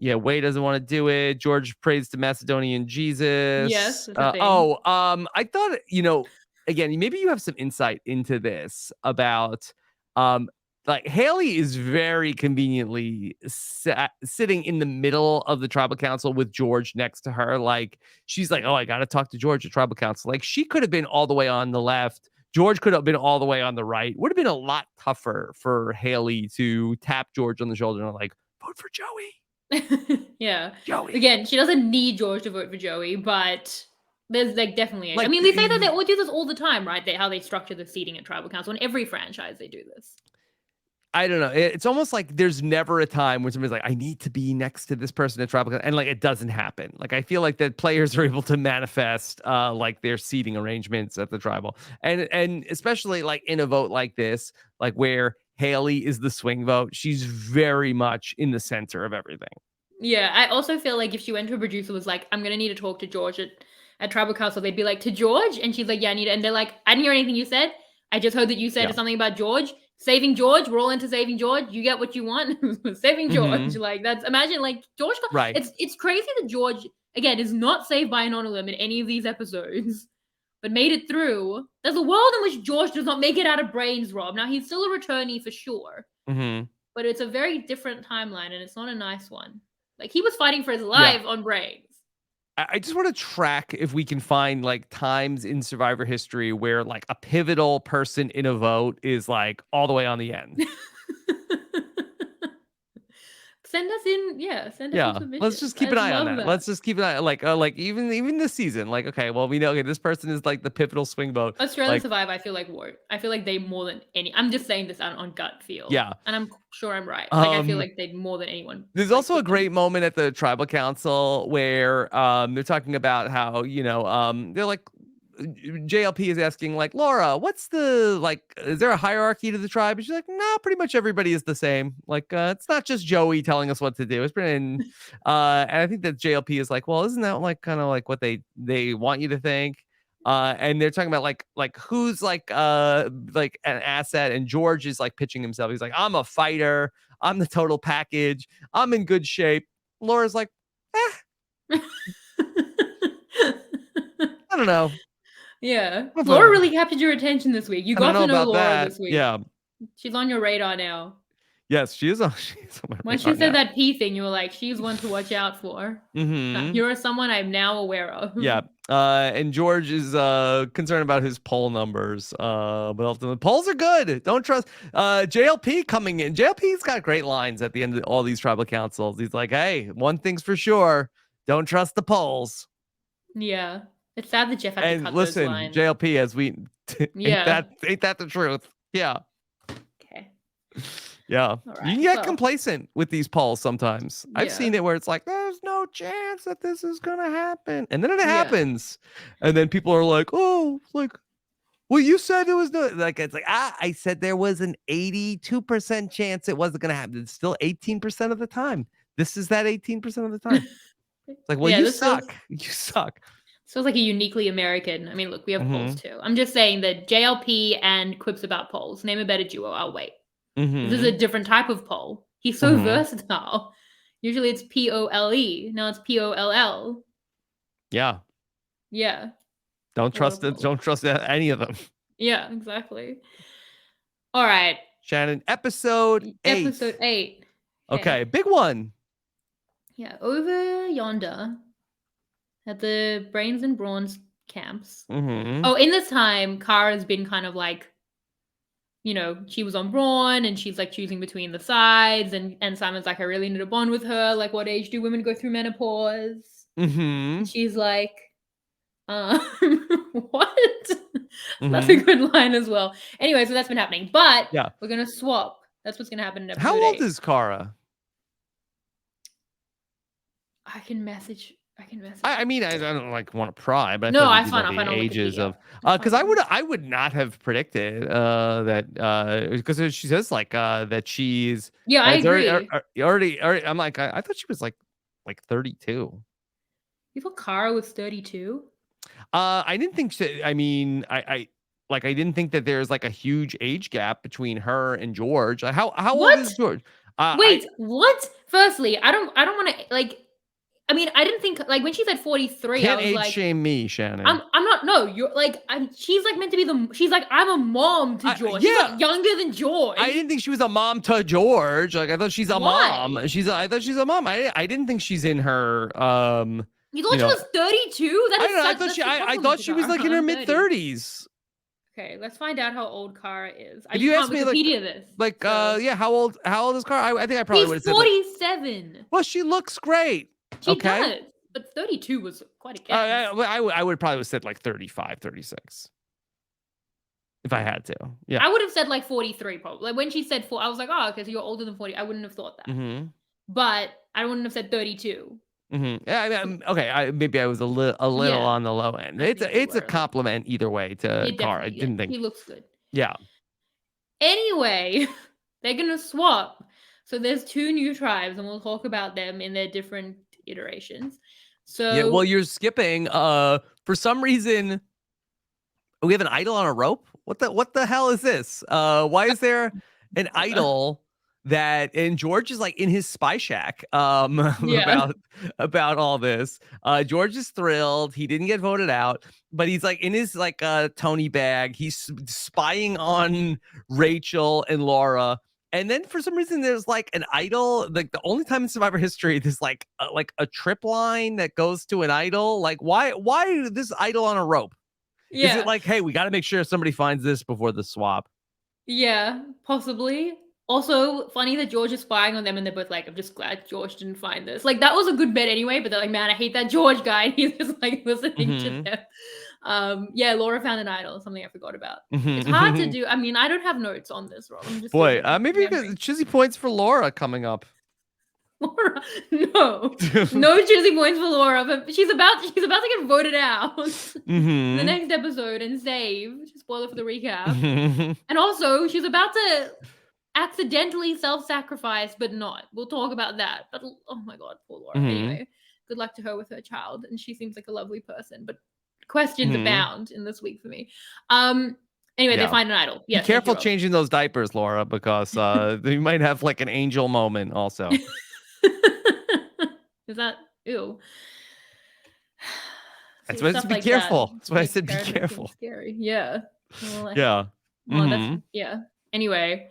Yeah, Way doesn't want to do it. George prays to Macedonian Yes, Jesus. that's a thing. I thought, again, maybe you have some insight into this about um like Haley is very conveniently sitting in the middle of the tribal council with George next to her. Like she's like, oh, I got to talk to George at tribal council. Like she could have been all the way on the left. George could have been all the way on the right. Would have been a lot tougher for Haley to tap George on the shoulder and like, vote for Joey. Yeah. Joey. Again, she doesn't need George to vote for Joey, but there's like definitely. I Like mean, they say that they all do this all the time, right? How they structure the seating at tribal council in every franchise. They do this. I don't know. It's almost like there's never a time when somebody's like, I need to be next to this person at tribal, and like it doesn't happen. Like I feel like that players are able to manifest like their seating arrangements at the tribal, and especially like in a vote like this, like where Haley is the swing vote, she's very much in the center of everything. Yeah, I also feel like if she went to a producer was like, I'm gonna need to talk to George at tribal council, they'd be like, to George? And she's like, yeah, I need it. And they're like, I didn't hear anything you said. I just heard that you said Yeah. something about George. Saving George, we're all into saving George. You get what you want. Saving George. Hmm. Like that's imagine like George Right. it's crazy that George again is not saved by Anonymous in any of these episodes, but made it through. There's a world in which George does not make it out of brains, Rob. Now he's still a returnee for sure, Hmm. but it's a very different timeline and it's not a nice one. Like he was fighting for his Yeah. life on Brains. I just want to track if we can find like times in Survivor history where like a pivotal person in a vote is like all the way on the end. Send us in, send us some Yeah, let's submissions. just keep I'd an eye on love that. that. Let's just keep an eye, like even this season. Like, okay, well, we know, okay, this person is like the pivotal swing vote. Australian Like, Survivor, I feel like won't. I feel like they more than any. I'm just saying this on gut feel, yeah. and I'm sure I'm right. Like I feel like they more than anyone There's like also a put them. great moment at the tribal council where they're talking about how, they're like, JLP is asking like, Laura, what's the like, is there a hierarchy to the tribe? And she's like, no, pretty much everybody is the same. Like, it's not just Joey telling us what to do. It's been and I think that JLP is like, well, isn't that like kind of like what they want you to think? And they're talking about like who's like an asset, and George is like pitching himself. He's like, I'm a fighter, I'm the total package, I'm in good shape. Laura's like, I don't know. Yeah, If Laura I'm- really captured your attention this week. You I don't got know to know about Laura that. this week. Yeah. She's on your radar now. Yes, she is on, she's on my When radar she said now. that P thing, you were like, she's one to watch out for. Mm-hmm. You're someone I'm now aware of. Yeah. And George is concerned about his poll numbers. But ultimately, polls are good. Don't trust JLP coming in. JLP's got great lines at the end of all these tribal councils. He's like, hey, one thing's for sure, don't trust the polls. Yeah. It's sad that Jeff had to And cut those listen, lines. JLP, as we Yeah. ain't that the truth? Yeah. Okay. Yeah. All You right. can get Well, complacent with these polls sometimes. I've yeah. seen it where it's like, there's no chance that this is gonna happen. And then it Yeah. happens. And then people are like, oh, like, well, you said it was no, like, it's like, I said there was an 82% chance it wasn't gonna happen. It's still 18% of the time. This is that 18% of the time. It's like, well, Yeah, you this feels suck. You suck. like a uniquely American. I mean, look, we have polls Mhm. too. I'm just saying that JLP and quips about polls. Name a better duo. I'll wait. This is a Mhm. different type of poll. He's so Mhm. versatile. Usually it's POLE. Now it's POLL. Yeah. Yeah. Don't A lot of trust it. polls. Don't trust any of them. Yeah, exactly. All right. Shannon, episode 8. Episode 8. Okay, big one. Yeah, over yonder at the Brains and Brawn's camps. Mhm. Oh, in this time, Kara's been kind of like, she was on Brawn and she's like choosing between the sides, and Simon's like, I really need a bond with her. Like, what age do women go through menopause? Mhm. And she's like, what? That's a Mhm. good line as well. Anyway, so that's been happening. But Yeah. we're gonna swap. That's what's gonna happen in episode How old 8. is Kara? I can message. I mean, I don't like want to pry, but No, I I thought find it'd be on the ages Wikipedia. of because I would not have predicted that because she says like that she's Yeah, I it's already, agree. already I'm like I thought she was like 32. You thought Kara was 32? I didn't think she, I mean I didn't think that there's like a huge age gap between her and George. Like, how old What? is George? Wait, what? Firstly, I don't want to like. I mean, I didn't think like when she said 43, I Can't was age like, shame me, Shannon. I'm not. No, you're like, she's like meant to be she's like, I'm a mom to George. She's yeah. like younger than George. I didn't think she was a mom to George. Like I thought she's a Why? mom. I thought she's a mom. I didn't think she's in her You thought she was 32? That I is don't know. I thought she was like in her mid 30s. Okay, let's find out how old Kara is. If you asked me Wikipedia this. yeah, how old is Kara? I think I probably would have She's said 47. well, she looks great. She Okay. does. But 32 was quite a guess. I would probably have said like 35, 36. If I had to. Yeah. I would have said like 43 probably. Like when she said 4, I was like, oh, okay, so you're older than 40. I wouldn't have thought that. Mm-hmm. But I wouldn't have said 32. Mm-hmm. Yeah, I mean, okay. Maybe I was a little on the low end. It's a compliment either way to Kara. I didn't think he looks good. Yeah. Anyway, they're gonna swap. So there's 2 new tribes, and we'll talk about them in their different iterations. So yeah, well, you're skipping. For some reason, we have an idol on a rope. What the hell is this? Why is there an idol that and George is like in his spy shack about all this. George is thrilled. He didn't get voted out, but he's like in his like Tony bag. He's spying on Rachel and Laura. And then for some reason, there's like an idol. Like the only time in Survivor history, there's like a trip line that goes to an idol. Like why this idol on a rope? Is it Yeah. like, hey, we got to make sure somebody finds this before the swap? Yeah, possibly. Also, funny that George is spying on them and they're both like, I'm just glad George didn't find this. Like, that was a good bet anyway, but they're like, man, I hate that George guy. And he's just like listening to Mm-hmm. them. Yeah, Laura found an idol, something I forgot about. It's hard to Mm-hmm. do. I mean, I don't have notes on this, Rob. I'm just Boy, thinking, maybe you remembering. get chizzy points for Laura coming up. Laura, no, no choosing points for Laura, but she's about to get voted out in the Mm-hmm. next episode and saved. Spoiler for the recap. Mm-hmm. And also, she's about to accidentally self-sacrifice, but not. We'll talk about that. But oh my god, poor Laura. Anyway, good luck to her with her child, and she seems like a lovely person. But questions abound in this week for me. Anyway, they Yeah. find an idol. Be Yes, thank you, careful Rob. changing those diapers, Laura, because you might have like an angel moment also. Is that ew? That's See, why I stuff said be like that careful. That's why I makes said be parenting seem careful. scary. Yeah. Well, Yeah. well, that's yeah. Anyway,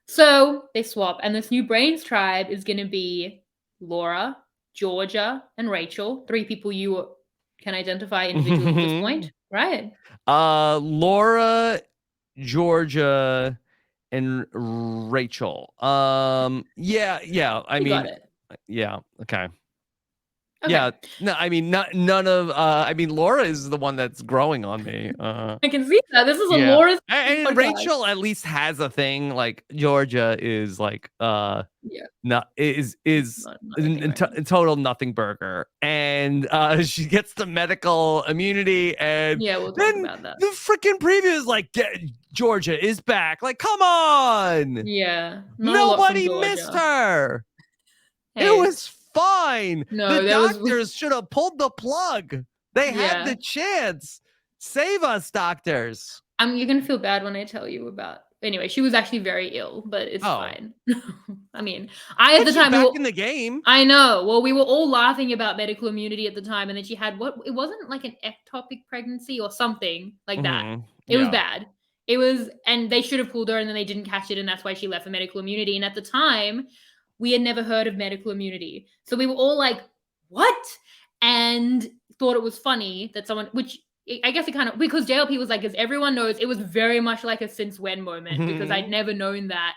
so they swap, and this new Brains tribe is going to be Laura, Georgia, and Rachel. 3 people you can identify individually at this point, right? Laura, Georgia, and Rachel. Yeah. I You got mean, it. yeah. Okay. Okay. Yeah. No, I mean, none of. I mean, Laura is the one that's growing on me. I can see that. This is a Yeah. Laura's And podcast. Rachel at least has a thing. Like Georgia is like Yeah. not is Not anything right now. total nothing burger, and she gets the medical immunity, and Yeah, we'll talk then about that. the freaking preview is like Georgia is back. Like, come on, Yeah. Not a lot from nobody missed Georgia. her. It Hey. was fine. No, The there was doctors should have pulled the plug. They had the chance. Save us, doctors. You're gonna feel bad when I tell you about. Anyway, she was actually very ill, but it's fine. I mean, at But the she's time back in the game. I know. Well, we were all laughing about medical immunity at the time, and then she had what? It wasn't like an ectopic pregnancy or something like that. It was bad. It was, and they should have pulled her, and then they didn't catch it, and that's why she left for medical immunity. And at the time, we had never heard of medical immunity, so we were all like, "What?" and thought it was funny that someone, which I guess it kind of, because JLP was like, as everyone knows, it was very much like a since when moment because I'd never known that.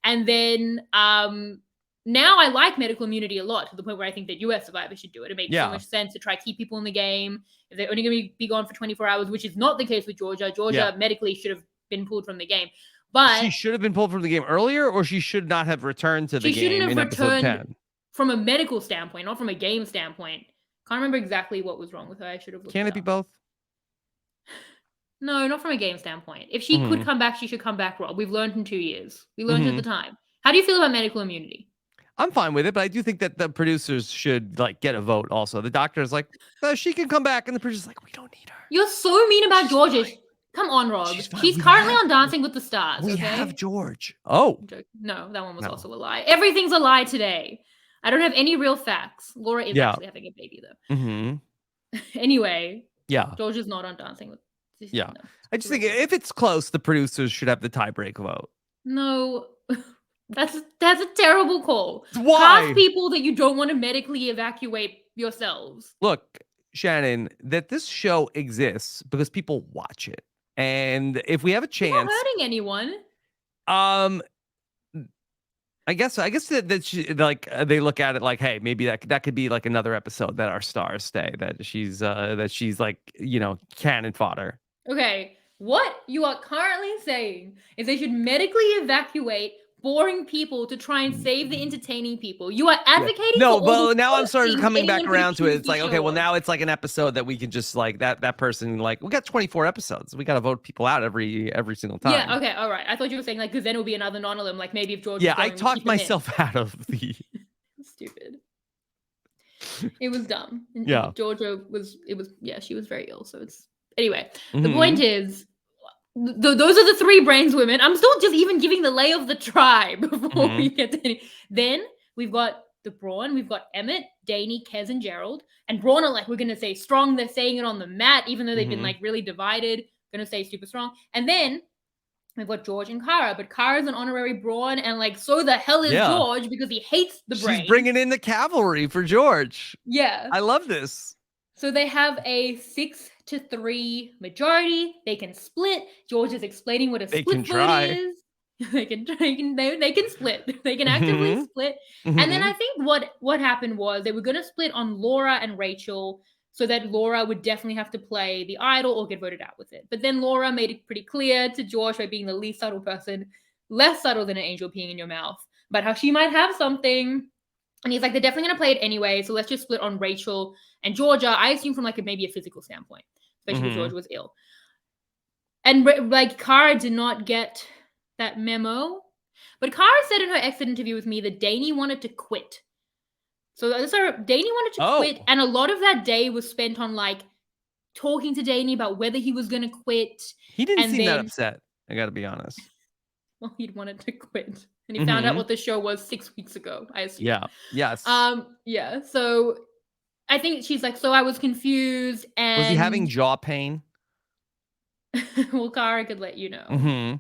And then now I like medical immunity a lot, to the point where I think that US Survivor should do it. It makes so much sense to try to keep people in the game. If they're only going to be gone for 24 hours, which is not the case with Georgia. Georgia medically should have been pulled from the game. But she should have been pulled from the game earlier, or she should not have returned to the game. She shouldn't have in episode 10. returned from a medical standpoint, not from a game standpoint. Can't remember exactly what was wrong with her. I should have looked Can it be up. both? No, not from a game standpoint. If she could come back, she should come back, Rob. We've learned in 2 years. We learned at the time. How do you feel about medical immunity? I'm fine with it, but I do think that the producers should like get a vote also. The doctor's like, she can come back, and the producer's like, we don't need her. You're so mean about Georgia. Come on, Rob. She's currently on Dancing with the Stars. We okay? have George. Oh. No, that one was also a lie. Everything's a lie today. I don't have any real facts. Laura is actually having a baby, though. Anyway. Yeah. Georgia's not on Dancing with. Yeah. No, I just think if it's close, the producers should have the tiebreak vote. No. That's a terrible call. Why? Cast people that you don't want to medically evacuate yourselves. Look, Shannon, that this show exists because people watch it. And if we have a chance, you're not hurting anyone. I guess that she, like they look at it like, hey, maybe that could be like another episode that our stars stay, that she's like, cannon fodder. Okay, what you are currently saying is they should medically evacuate boring people to try and save the entertaining people. You are advocating no, for but now I'm sort of coming back around to it. It's like, okay, well, on. now it's like an episode that we can just like that person, like, we got 24 episodes. We got to vote people out every single time. Yeah, okay, all right. I thought you were saying like, because then it will be another non-alum, like maybe if George. Yeah, I talked myself out of the. Stupid. It was dumb. And yeah, Georgia was. It was. Yeah, she was very ill. So it's anyway. The point is. Those are the 3 brains women. I'm still just even giving the lay of the tribe before we get to any. Then we've got the Brawn. We've got Emmett, Danny, Kez, and Gerald. And Brawn are like, we're going to say strong. They're saying it on the mat, even though they've been like really divided. Going to say super strong. And then We've got George and Kara, but Kara's an honorary Brawn, and like, so the hell is Yeah. George because he hates the She's brain. bringing in the cavalry for George. Yeah. I love this. So they have a 6-3 majority. They can split. George is explaining what a They split can vote try. is. They can split. They can actively Mhm. split. And then Mhm. I think what happened was they were going to split on Laura and Rachel, so that Laura would definitely have to play the idol or get voted out with it. But then Laura made it pretty clear to George, by being the least subtle person, less subtle than an angel peeing in your mouth, about how she might have something. And he's like, they're definitely going to play it anyway, so let's just split on Rachel and Georgia. I assume from like maybe a physical standpoint, especially because Mhm. Georgia was ill. And like, Kara did not get that memo. But Kara said in her exit interview with me that Danny wanted to quit. So Danny wanted to quit, Oh. and a lot of that day was spent on like talking to Danny about whether he was going to quit. He didn't And seem that then, upset. I got to be honest. well, he'd wanted to quit. And he found out Mhm. what the show was 6 weeks ago, I assume. Yeah. Yes. Yeah. So I think she's like, so I was confused, Was he having and jaw pain? well, Kara could let you know. Mhm.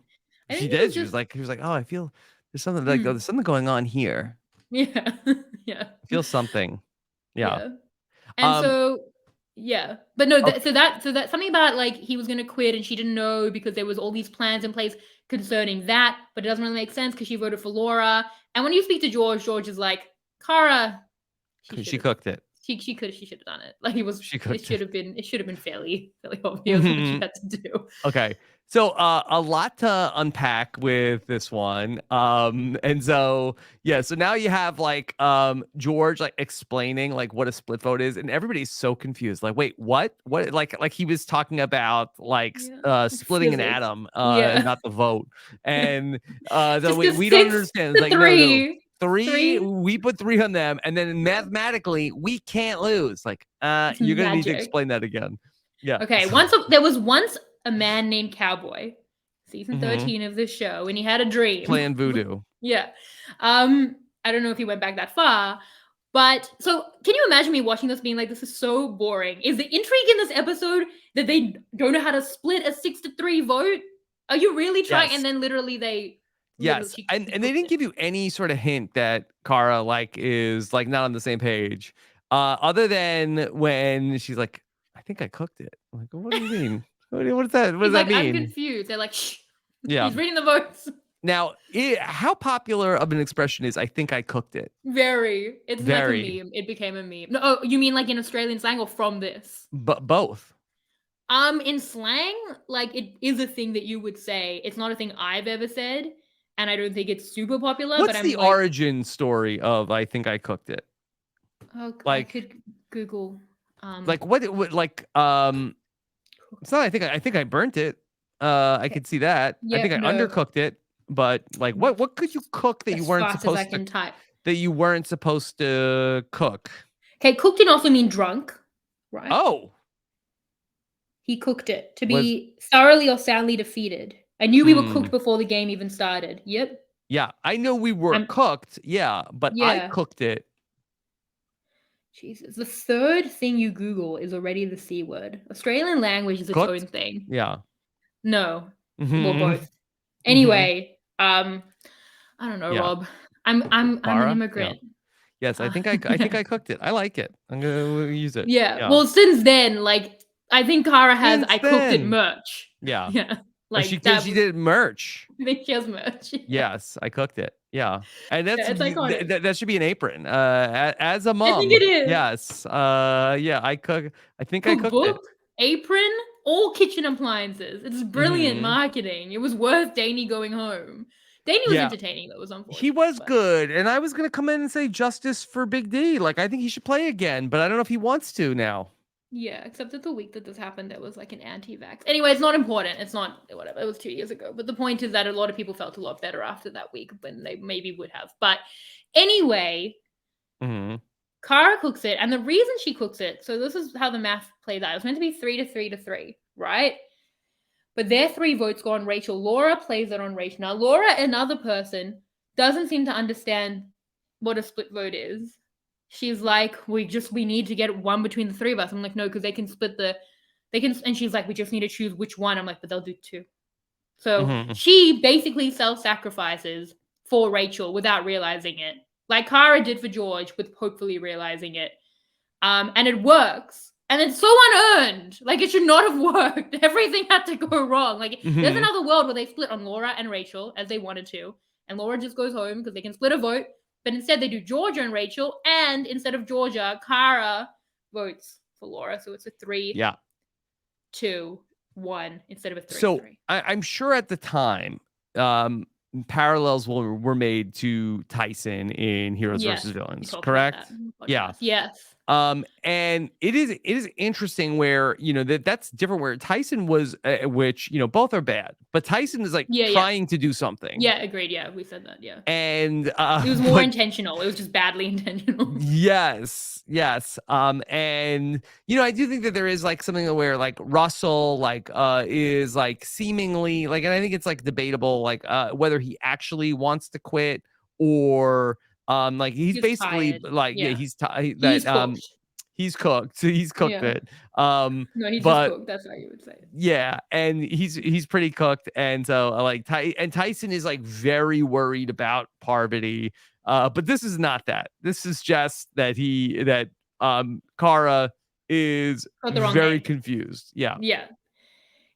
I She think he was did. She was just like, oh, I feel there's something like there's something going on here. yeah, yeah, I feel something. Yeah. yeah. And Um. so yeah, but no, Okay. so that something about like he was gonna quit and she didn't know because there was all these plans in place concerning that, but it doesn't really make sense because she voted for Laura. And when you speak to George, George is like, Kara, she should She have. cooked it. She should have done it. Like, it was. She It cooked should it. have been. It should have been fairly obvious what she Mhm. had to do. Okay. So a lot to unpack with this one. And so yeah, so now you have like George like explaining like what a split vote is, and everybody's so confused. Like, wait, what? What like he was talking about like Yeah. splitting an Physics. atom and Yeah. not the vote. And so Just a we don't six understand. It's to like, no. three. Three, Three. we put three on them, and then Yeah. mathematically we can't lose. Like, It's you're gonna need to magic. explain that again. Yeah. Okay. So, There was once a man named Cowboy, season mhm. 13 of this show, and he had a dream. Playing voodoo. Yeah. I don't know if he went back that far, but so can you imagine me watching this being like, this is so boring? Is the intrigue in this episode that they don't know how to split a 6-3 vote? Are you really trying? Yes. And then literally Yes, and she they cooked didn't it. give you any sort of hint that Kara like is like not on the same page, other than when she's like, "I think I cooked it." I'm like, what do you mean? What does that? What He's does that like, I'm mean? confused. They're like, shh. Yeah. He's reading the votes. Now, how popular of an expression is "I think I cooked it"? Very. It's like a Very, meme. It became a meme. No, oh, you mean like in Australian slang or from this? but both. In slang, like, it is a thing that you would say. It's not a thing I've ever said, and I don't think it's super popular, but What's I'm the like, origin story of "I think I cooked it"? oh, I Like, could Google. what it would like? It's not. I think I burnt it. I Okay. could see that. I think Yep, I no. undercooked it. But like, what could you cook that you As weren't fast as I supposed to can type. cook? Okay, cooked can also mean drunk, right? Oh, He cooked it. To was be thoroughly or soundly defeated. I knew we were hmm. cooked before the game even started. Yep. Yeah, I know we were I'm cooked. Yeah, but I Yeah. cooked it. Jesus. The third thing you Google is already the C word. Australian language is its Cooked. own thing. Yeah. No. Well, Hmm. both. Hmm. Anyway, I don't know, Yeah. Rob. I'm an Clara. Yeah. immigrant. Yes, Uh, I think I cooked it. I like it. I'm gonna use it. yeah. Yeah. Well, since then, like, I think Kara has Since I cooked it then. merch. Yeah. Yeah. Like that She was did merch. I think she has merch. Yeah. Yes, I cooked it. Yeah. And Yeah, it's iconic. that should be an apron. As a I think mom. it is. Yes. Yeah, I think I cooked it. Cookbook, apron, all kitchen appliances. It's brilliant Mhm. marketing. It was worth Danny going home. Danny was Yeah. entertaining, though, it was He unfortunate. was But good, and I was gonna come in and say justice for Big D. Like, I think he should play again, but I don't know if he wants to now. yeah, except that the week that this happened, there was like an anti-vax. Anyway, it's not important. It's not whatever. It was 2 years ago. But the point is that a lot of people felt a lot better after that week than they maybe would have. But anyway, Mhm. Kara cooks it, and the reason she cooks it. So this is how the math plays out. It was meant to be 3-3-3, right? But their 3 votes go on Rachel. Laura plays it on Rachel. Now, Laura, another person, doesn't seem to understand what a split vote is. She's like, we need to get one between the 3 of us. I'm like, no, because they can split and she's like, we just need to choose which one. I'm like, but they'll do 2. So Mhm. she basically self-sacrifices for Rachel without realizing it. Like Kara did for George, with hopefully realizing it. And it works. And it's so unearned. Like it should not have worked. Everything had to go wrong. Like there's Mhm. another world where they split on Laura and Rachel as they wanted to, and Laura just goes home because they can split a vote. But instead they do Georgia and Rachel, and instead of Georgia, Kara votes for Laura. So it's a three, Yeah. 2, 1 instead of a 3, So 3. I'm sure at the time, parallels were made to Tyson in Heroes versus Yes, we Villains, talked about correct? that in the Yeah. podcast. Yes. And it is interesting where that's different. Where Tyson was, which both are bad, but Tyson is like Yeah, yeah. trying to do something, Yeah, agreed. Yeah, we said that. Yeah. and It was more but intentional. It was just badly intentional. yes, yes. And I do think that there is like something where like Russell like is like seemingly like, and I think it's like debatable like whether he actually wants to quit or like he's He's basically tired. like Yeah. He's that cooked. he's cooked. So he's cooked Yeah. it. No, he's just But cooked. That's how you would say it. yeah, and he's pretty cooked, and so like Tyson is like very worried about Parvati, but this is not that. This is just that Kara is Got the wrong very name. confused. Yeah. Yeah.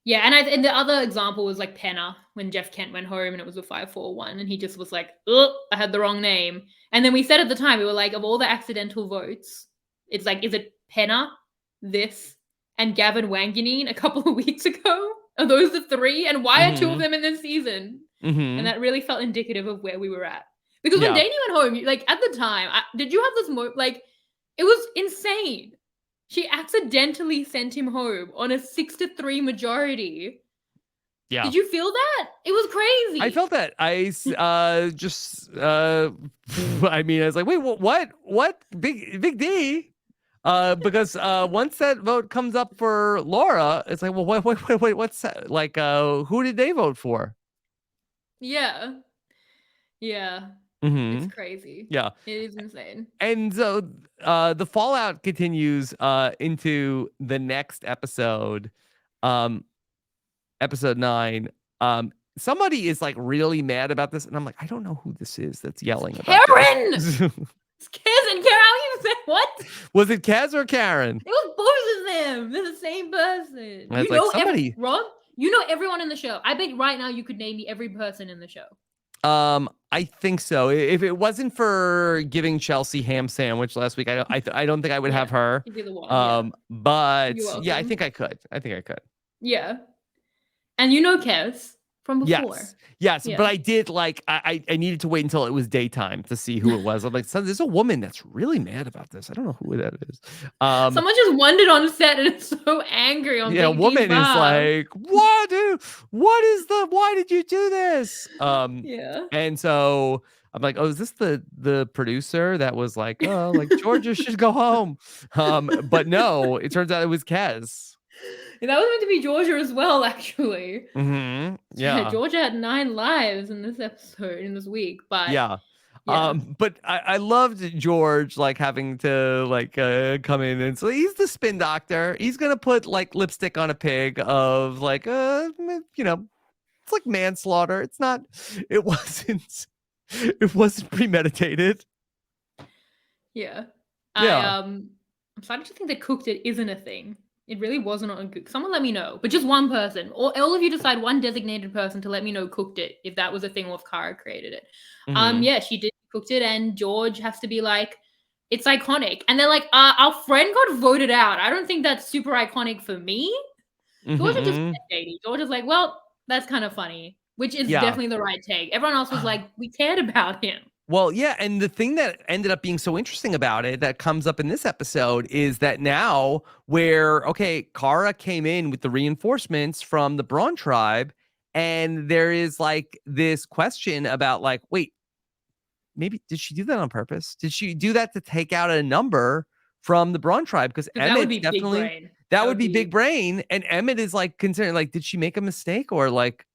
Yeah, and the other example was like Penna when Jeff Kent went home and it was a 5-4-1 and he just was like, "Oh, I had the wrong name." And then we said at the time, we were like, of all the accidental votes, it's like, is it Penna, this, and Gavin Wanganeen a couple of weeks ago? Are those the three? And why are two of Mm-hmm. them in this season? And Mm-hmm. that really felt indicative of where we were at. Because when Yeah. Danny went home, like at the time, did you have this like it was insane. She accidentally sent him home on a 6-3 majority. Yeah. Did you feel that? It was crazy. I felt that. Just I mean, I was like, wait, what? Big D? Because once that vote comes up for Laura, it's like, well, wait, what's that? Like, who did they vote for? Yeah. Yeah. It's Mm-hmm. crazy. Yeah. It is insane. And so the fallout continues into the next episode, um, episode 9. Somebody is like really mad about this, and I'm like, I don't know who this is that's yelling about Karen! this. It's Kaz and Karen. How you say what? Was it Kaz or Karen? It was both of them. They're the same person. And it's like somebody. Rob, you know everyone in the show. I bet right now you could name me every person in the show. I think so. If it wasn't for giving Chelsea ham sandwich last week, I don't think I would have her. You'd be the one. Yeah. But You're yeah, I welcome. think I could. Yeah. And you know Kez from before. Yes, Yeah. but I did like I needed to wait until it was daytime to see who it was. I'm like, so there's a woman that's really mad about this. I don't know who that is. Someone just wandered on set and is so angry on Yeah, a Big D's woman is behalf. like, why did you do this? Yeah. And so I'm like, oh, is this the producer that was like, oh, like Georgia should go home? But no, it turns out it was Kez. And that was meant to be Georgia as well, actually. Mm-hmm. Yeah. Georgia had 9 lives in this episode, in this week, but Yeah. yeah. But I loved George like having to like come in, and so he's the spin doctor. He's gonna put like lipstick on a pig of like it's like manslaughter. It wasn't premeditated. Yeah. Yeah. I'm starting to think that cooked it isn't a thing. It really wasn't on cooked. Someone let me know, but just one person, or all of you decide one designated person to let me know cooked it if that was a thing or if Kara created it. Mhm. Yeah, she did cooked it, and George has to be like, it's iconic, and they're like, our friend got voted out. I don't think that's super iconic for me. George just Mhm. shady. George is like, well, that's kind of funny, which is Yeah. definitely the right take. Everyone else was like, we cared about him. Well, yeah, and the thing that ended up being so interesting about it that comes up in this episode is that now where, okay, Kara came in with the reinforcements from the Brawn tribe, and there is like this question about like, wait, maybe did she do that on purpose? Did she do that to take out a number from the Brawn tribe? Because That would Emmett's be big definitely brain. that would be big brain, and Emmett is like considering like, did she make a mistake or like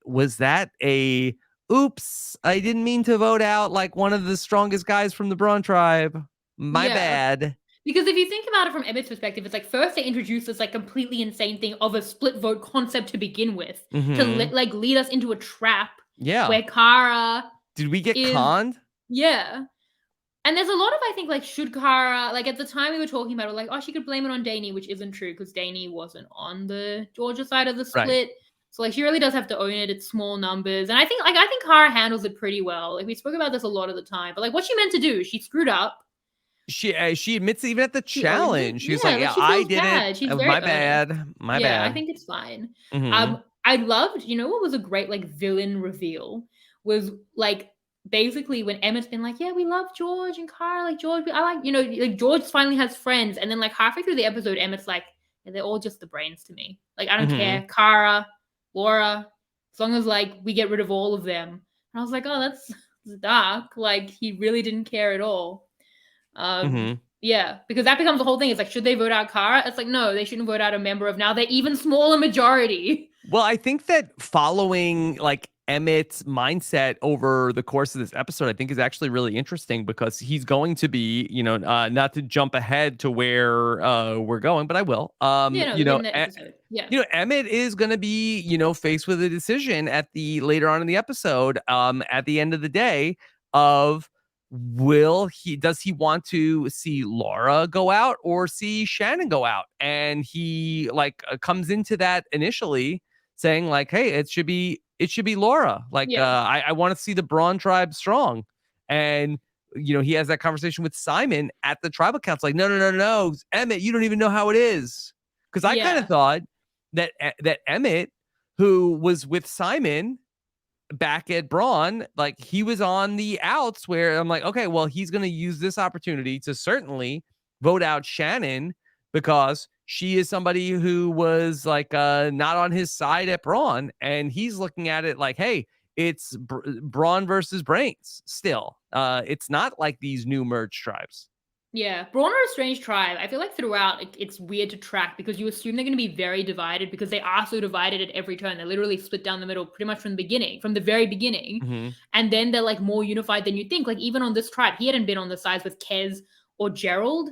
was that a oops, I didn't mean to vote out like one of the strongest guys from the Brawn tribe. My bad. Because if you think about it from Emmett's perspective, it's like first they introduced this like completely insane thing of a split vote concept to begin with, to Mm-hmm. like lead us into a trap Yeah. where Kara Did we get is, conned? yeah. And there's a lot of, I think, like, should Kara, like, at the time we were talking about it, like, oh, she could blame it on Danny, which isn't true because Danny wasn't on the Georgia side of the Right. split. So, like, she really does have to own it. It's small numbers. And I think Kara handles it pretty well. Like, we spoke about this a lot of the time. But, like, what she meant to do, she screwed up. She admits it even at the She owns it. challenge. She's Yeah, like, like, "Yeah, she I feels did it. bad. She's My very earnest. bad. My Yeah, I bad." think it's fine. Mm-hmm. I loved, you know what was a great, like, villain reveal was, like, basically when Emma's been like, yeah, we love George and Kara, like George, I like, you know, like George finally has friends, and then like halfway through the episode, Emma's like, yeah, they're all just the brains to me. Like I don't Mm-hmm. care, Kara, Laura, as long as like we get rid of all of them. And I was like, oh, that's dark. Like he really didn't care at all. Mm-hmm. Yeah, because that becomes the whole thing. It's like, should they vote out Kara? It's like, no, they shouldn't vote out a member of now they're even smaller majority. Well, I think that following like Emmett's mindset over the course of this episode, I think is actually really interesting because he's going to be, not to jump ahead to where we're going, but I will. Yeah, no, in the episode. Yeah. Emmett is going to be, faced with a decision at the later on in the episode, at the end of the day of does he want to see Laura go out or see Shannon go out? And he like comes into that initially saying like, hey, it should be Laura. Like, Yeah. I want to see the Brawn tribe strong. And he has that conversation with Simon at the tribal council. Like, no, no, no, no, Emmett, you don't even know how it is. Because I kind of Yeah. thought that Emmett, who was with Simon back at Brawn, like he was on the outs where I'm like, okay, well, he's going to use this opportunity to certainly vote out Shannon because she is somebody who was like not on his side at Brawn. And he's looking at it like, hey, it's Brawn versus Brains still. It's not like these new merged tribes. Yeah, Brawn are a strange tribe. I feel like throughout it's weird to track because you assume they're going to be very divided because they are so divided at every turn. They're literally split down the middle pretty much from the beginning, from the very beginning. Mm-hmm. And then they're like more unified than you think. Like even on this tribe, he hadn't been on the sides with Kez or Gerald,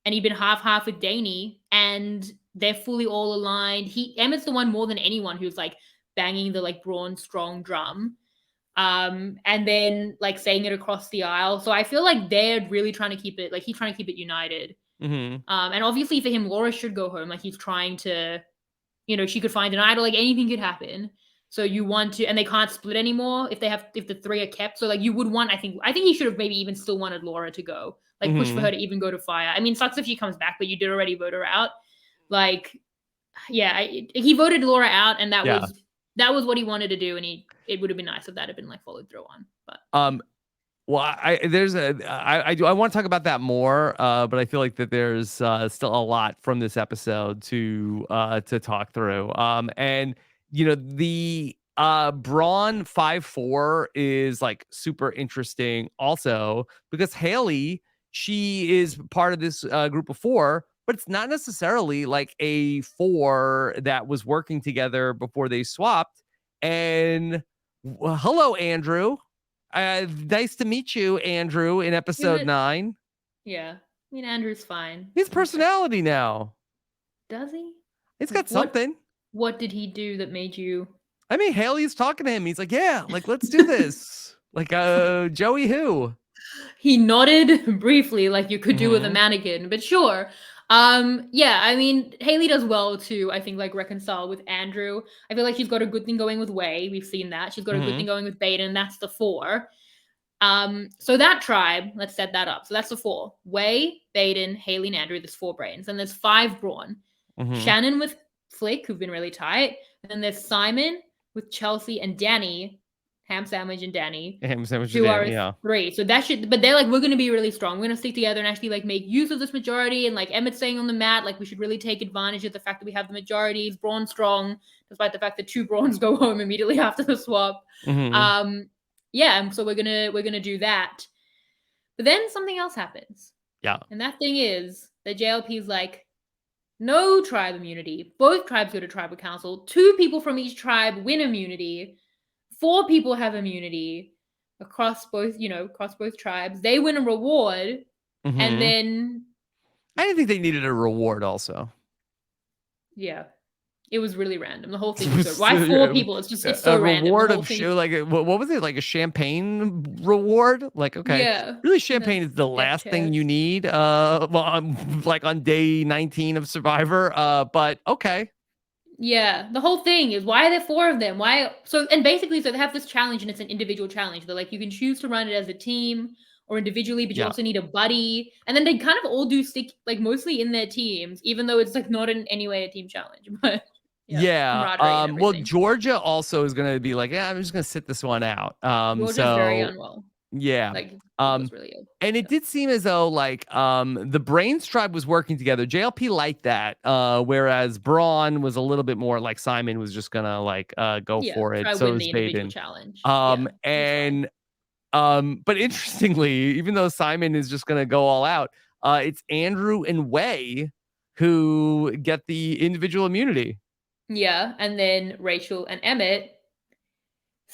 and he'd been half with Danny, and they're fully all aligned. Emmett's the one more than anyone who's like banging the like Brawn strong drum. And then like saying it across the aisle. So I feel like they're really trying to keep it, like he's trying to keep it united. Mm-hmm. And obviously for him, Laura should go home. Like he's trying to, she could find an idol, like anything could happen. So you want to, and they can't split anymore if the three are kept. So like you would want, I think he should have maybe even still wanted Laura to go, like push for her to even go to fire. I mean, sucks if she comes back, but you did already vote her out. Like, yeah, he voted Laura out, and that was what he wanted to do, and it would have been nice if that had been like followed through on. But well, I want to talk about that more, but I feel like that there's still a lot from this episode to talk through. And the Brawn 5-4 is like super interesting also because Haley, she is part of this group of four, but it's not necessarily like a four that was working together before they swapped. And hello, Andrew. Nice to meet you, Andrew, in episode 9. Yeah. I mean, Andrew's fine. His personality now. Does he? He's got something. What did he do that made you? I mean, Haley's talking to him. He's like, yeah, like, let's do this. Like, Joey who? He nodded briefly, like you could do with a mannequin, but sure. Yeah, I mean, Haley does well to, I think, like reconcile with Andrew. I feel like she's got a good thing going with Wei. We've seen that. She's got a good thing going with Baden. That's the 4. So that tribe, let's set that up. So that's the 4. Wei, Baden, Haley, and Andrew. There's 4 brains. And there's 5 Brawn. Shannon with Flick, who've been really tight. And then there's Simon with Chelsea and Danny. Ham Sandwich and Danny. Ham Sandwich and Danny, yeah. 3. So that should, but they're like, we're going to be really strong. We're going to stick together and actually like make use of this majority. And like Emmett's saying on the mat, like we should really take advantage of the fact that we have the majorities. Brawn strong, despite the fact that 2 Brawns go home immediately after the swap. Yeah, so we're gonna do that. But then something else happens. Yeah. And that thing is that JLP's like, no tribe immunity. Both tribes go to tribal council. 2 people from each tribe win immunity. 4 people have immunity across both tribes. They win a reward, and then I didn't think they needed a reward also. Yeah. It was really random. The whole thing was so. Why 4 people? It's A so random. The reward whole of thing. show, like what was it, like a champagne reward? Like, okay, Yeah. really, The champagne is the deck last thing chairs. you need. Well, like on day 19 of Survivor. But okay. Yeah, the whole thing is why are there 4 of them? Why so and basically so they have this challenge and it's an individual challenge. They're like you can choose to run it as a team or individually, but you Yeah. also need a buddy. And then they kind of all do stick like mostly in their teams, even though it's like not in any way a team challenge. But yeah, Yeah. camaraderie and Well, everything. Georgia also is gonna be like, yeah, I'm just gonna sit this one out. Georgia's very So unwell. yeah. Like Um, was really ill. and it Yeah. did seem as though like the Brains tribe was working together. JLP liked that. Whereas Brawn was a little bit more like Simon was just gonna like go Yeah, for it. try So win was the individual Baden. challenge. Yeah, it's fine. And but interestingly, even though Simon is just gonna go all out, it's Andrew and Way who get the individual immunity. Yeah, and then Rachel and Emmett.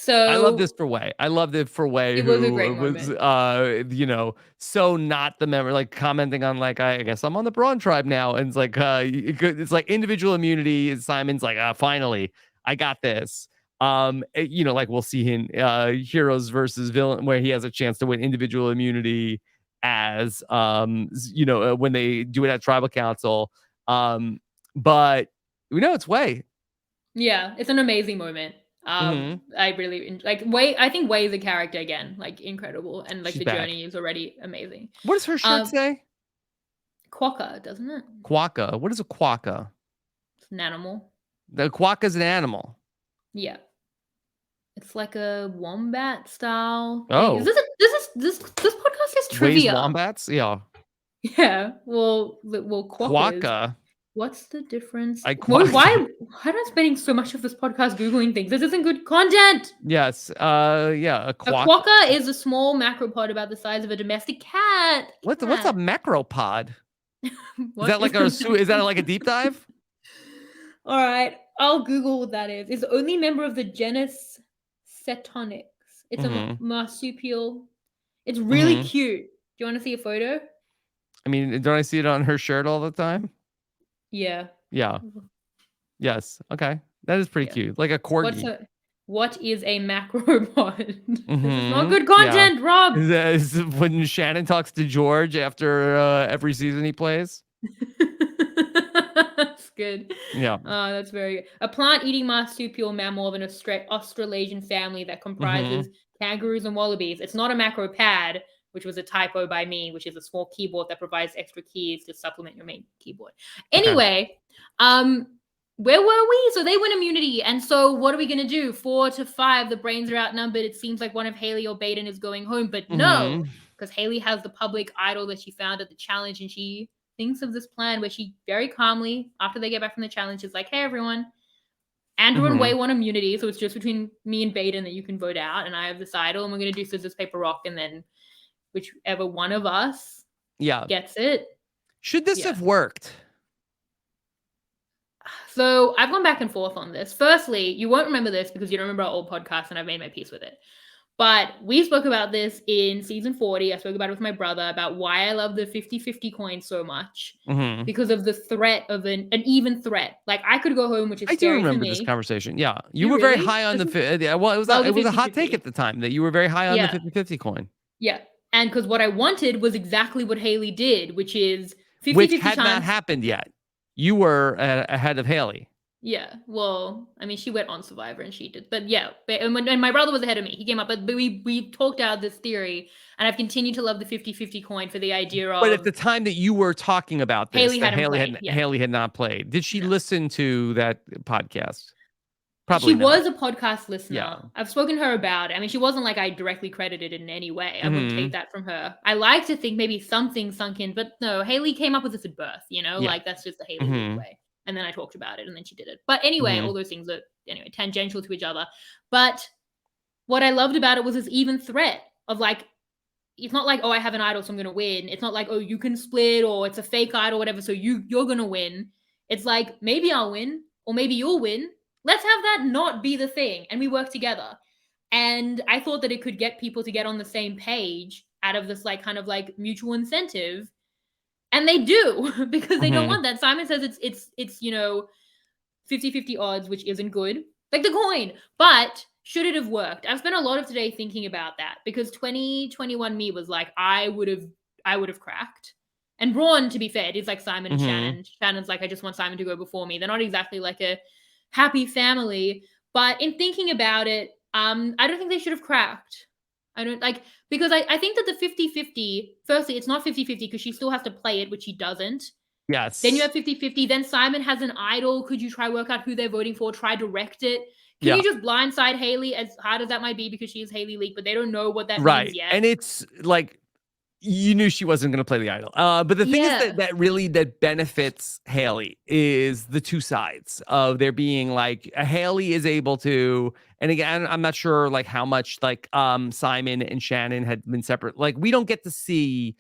I love this So for Way. I loved it for Way, it was a who great was, moment. so not the member, like commenting on like, I guess I'm on the Braun tribe now, and it's like, it's like individual immunity. And Simon's like, finally, I got this. Like we'll see in Heroes versus Villain, where he has a chance to win individual immunity as, when they do it at Tribal Council. But we know it's Way. Yeah, it's an amazing moment. Hmm. I really like Way. I think Way is a character again, like incredible, and like She's the back. journey is already amazing. What does her shirt Um, say? Quokka, doesn't it? Quokka. What is a quokka? It's an animal. The quokka is an animal. Yeah, it's like a wombat style thing. Is Oh, this podcast is Ways trivia? wombats. Yeah, Yeah. Well, quokkas. quokka. What's the difference? I Why? quacked. Why am I spending so much of this podcast googling things? This isn't good content. Yes. Yeah. A A quokka. quokka is a small macropod about the size of a domestic cat. What's a Cat. macropod? Is What that like is is that like a deep dive? All right, I'll Google what that is. It's the only member of the genus Cetonics. It's a Mm-hmm. marsupial. It's really Mm-hmm. cute. Do you want to see a photo? I mean, don't I see it on her shirt all the time? Yeah. Yeah. Yes. Okay. That is pretty Yeah. cute. Like a corgi. What is a macropod? This is not Mm-hmm. good Yeah. content, Rob. Is when Shannon talks to George after every season he plays. That's good. Yeah. That's very good. A plant-eating marsupial mammal of an Australasian family that Mm-hmm. comprises kangaroos and wallabies. It's not a macropad, which was a typo by me, which is a small keyboard that provides extra keys to supplement your main keyboard. Okay. Anyway, where were we? So they win immunity, and so what are we gonna do? 4-5. The Brains are outnumbered. It seems like one of Haley or Baden is going home, but no, Mm-hmm. because Haley has the public idol that she found at the challenge, and she thinks of this plan where she very calmly, after they get back from the challenge, is like, "Hey everyone, Andrew and Mm-hmm. Way want immunity, so it's just between me and Baden that you can vote out, and I have this idol, and we're gonna do scissors paper rock, and then whichever one of us Yeah. gets it." Should this Yeah. have worked? So I've gone back and forth on this. Firstly, you won't remember this because you don't remember our old podcast, and I've made my peace with it. But we spoke about this in season 40. I spoke about it with my brother about why I love the 50-50 coin so much. Mm-hmm. Because of the threat of an even threat. Like I could go home, which is I do scary for remember this me. conversation. Yeah. You You were very really? high on This the is well, it was that was it was a a hot take 50-50. at the time that you were very high on the Yeah. 50-50 coin. Yeah. And because what I wanted was exactly what Haley did, which is 50-50 Which had chance. not happened yet. You were ahead of Haley. Yeah, well, I mean, she went on Survivor and she did, but yeah, and my brother was ahead of me. He came up, but we talked out this theory, and I've continued to love the 50-50 coin for the idea of. But at the time that you were talking about this, Haley hadn't played, yeah. Haley had not played. Did she No. listen to that podcast? Probably She not. was a podcast listener. Yeah. I've spoken to her about it. I mean, she wasn't like I directly credited it in any way. I wouldn't Mhm. take that from her. I like to think maybe something sunk in, but no, Haley came up with this at birth, you know? Yeah. Like that's just the Haley Mhm. way. And then I talked about it and then she did it. But anyway, Mhm. all those things are tangential to each other. But what I loved about it was this even threat of like, it's not like, oh, I have an idol, so I'm gonna win. It's not like, oh, you can split or it's a fake idol, whatever, so you're gonna win. It's like maybe I'll win, or maybe you'll win. Let's have that not be the thing, and we work together. And I thought that it could get people to get on the same page out of this like kind of like mutual incentive. And they do because they don't Mhm. want that. Simon says it's 50-50 odds, which isn't good. Like the coin. But should it have worked? I've spent a lot of today thinking about that because 2021 me was like, I would have cracked. And Brawn, to be fair, is like Simon and Mhm. Shannon. Shannon's like, I just want Simon to go before me. They're not exactly like a happy family. But in thinking about it, I don't think they should have cracked. I don't like because I think that the 50-50, firstly, it's not 50-50 because she still has to play it, which she doesn't. Then you Yes. have 50-50. Then Simon has an idol. Could you try work out who they're voting for? Try direct it. Can Yeah. you just blindside Haley, as hard as that might be because she is Haley Leak, but they don't know what that means Right. yet. And it's like you knew she wasn't going to play the idol. But the thing is Yeah. that really that benefits Haley is the two sides of there being like Haley is able to, and again, I'm not sure like how much like Simon and Shannon had been separate. Like we don't get to see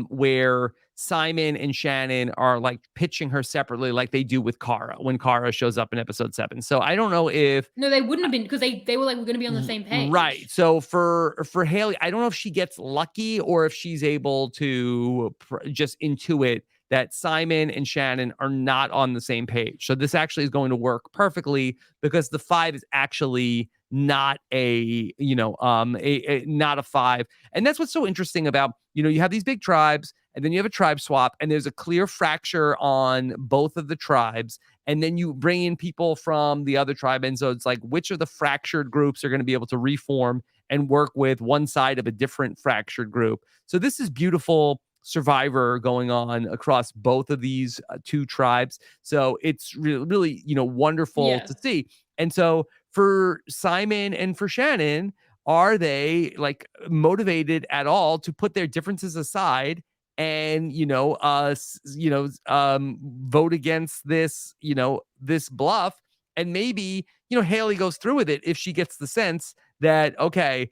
where Simon and Shannon are like pitching her separately like they do with Kara when Kara shows up in episode 7. So I don't know if No, they wouldn't have been because they were like, we're going to be on the same right. page. So for Haley, I don't know if she gets lucky or if she's able to just intuit that Simon and Shannon are not on the same page. So this actually is going to work perfectly because the 5 is actually not a, not a 5. And that's what's so interesting about, you have these big tribes and then you have a tribe swap and there's a clear fracture on both of the tribes, and then you bring in people from the other tribe. And so it's like, which of the fractured groups are going to be able to reform and work with one side of a different fractured group? So this is beautiful Survivor going on across both of these two tribes. So it's really, wonderful Yeah. to see. And so for Simon and for Shannon, are they like motivated at all to put their differences aside and vote against this bluff? And maybe Haley goes through with it if she gets the sense that okay,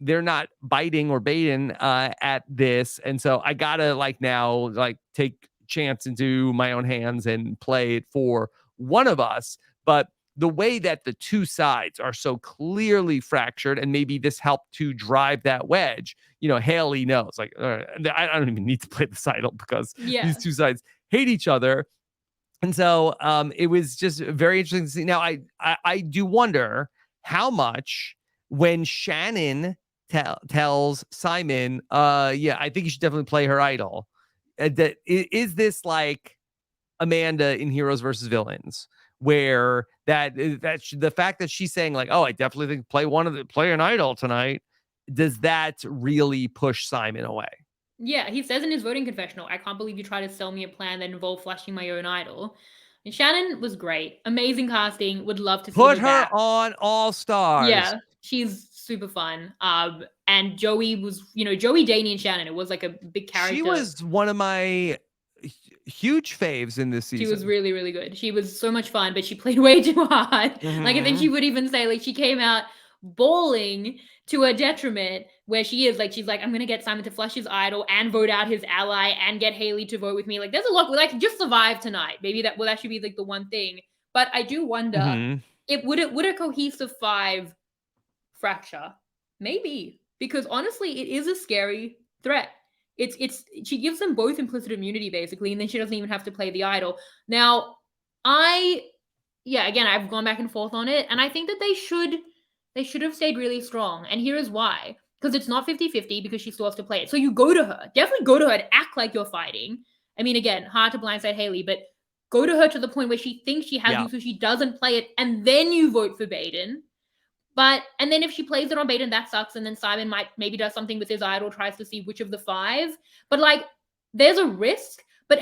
they're not biting or baiting at this, and so I gotta like now like take chance into my own hands and play it for one of us. But the way that the two sides are so clearly fractured, and maybe this helped to drive that wedge. Haley knows, like, I don't even need to play the title because these Yeah. two sides hate each other. And so it was just very interesting to see. Now, I do wonder how much when Shannon tells Simon, yeah, I think you should definitely play her idol. Is this like Amanda in Heroes versus Villains, where the fact that she's saying like, oh, I definitely think play an idol tonight, does that really push Simon away? Yeah, he says in his voting confessional, I can't believe you tried to sell me a plan that involved flashing my own idol. And Shannon was great. Amazing casting. Would love to see Put her her back. on All Stars. Yeah, she's super fun. And Joey was, Joey, Danny, and Shannon. It was like a big She character. was one of my huge faves in this She was season. really, really good. She was so much fun, but she played way too hard. Like I think she Mhm. would even say, like she came out bawling to her detriment, where she is like, she's like, I'm gonna get Simon to flush his idol and vote out his ally and get Haley to vote with me. Like there's a lot. Like just survive tonight. Maybe that will actually be like the one thing. But I do wonder, Mhm. would a cohesive 5 fracture? Maybe, because honestly, it is a scary threat. It's she gives them both implicit immunity basically, and then she doesn't even have to play the idol. Now, I yeah, again, I've gone back and forth on it, and I think that they should have stayed really strong. And here is why. Because it's not 50-50 because she still has to play it. So you go to her. Definitely go to her and act like you're fighting. I mean, again, hard to blindside Haley, but go to her to the point where she thinks she has Yeah. you so she doesn't play it, and then you vote for Baden. But and then if she plays it on Baden, that sucks. And then Simon might maybe does something with his idol, tries to see which of the 5. But like, there's a risk. But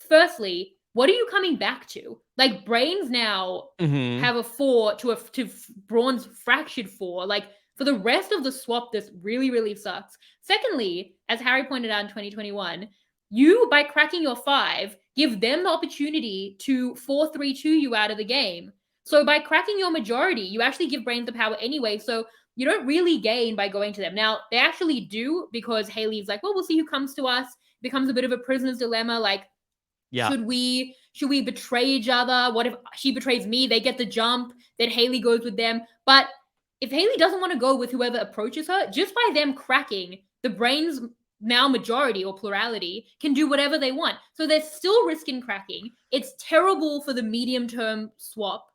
firstly, what are you coming back to? Like, Brains now Mhm. have a 4 to Brawn's fractured 4. Like, for the rest of the swap, this really, really sucks. Secondly, as Harry pointed out in 2021, you, by cracking your 5, give them the opportunity to 4-3-2 you out of the game. So by cracking your majority, you actually give Brains the power anyway. So you don't really gain by going to them. Now, they actually do because Haley's like, well, we'll see who comes to us. Becomes a bit of a prisoner's dilemma. Like, Yeah. should we betray each other? What if she betrays me? They get the jump. Then Haley goes with them. But if Haley doesn't want to go with whoever approaches her, just by them cracking, the Brains now majority or plurality can do whatever they want. So there's still risk in cracking. It's terrible for the medium term swap.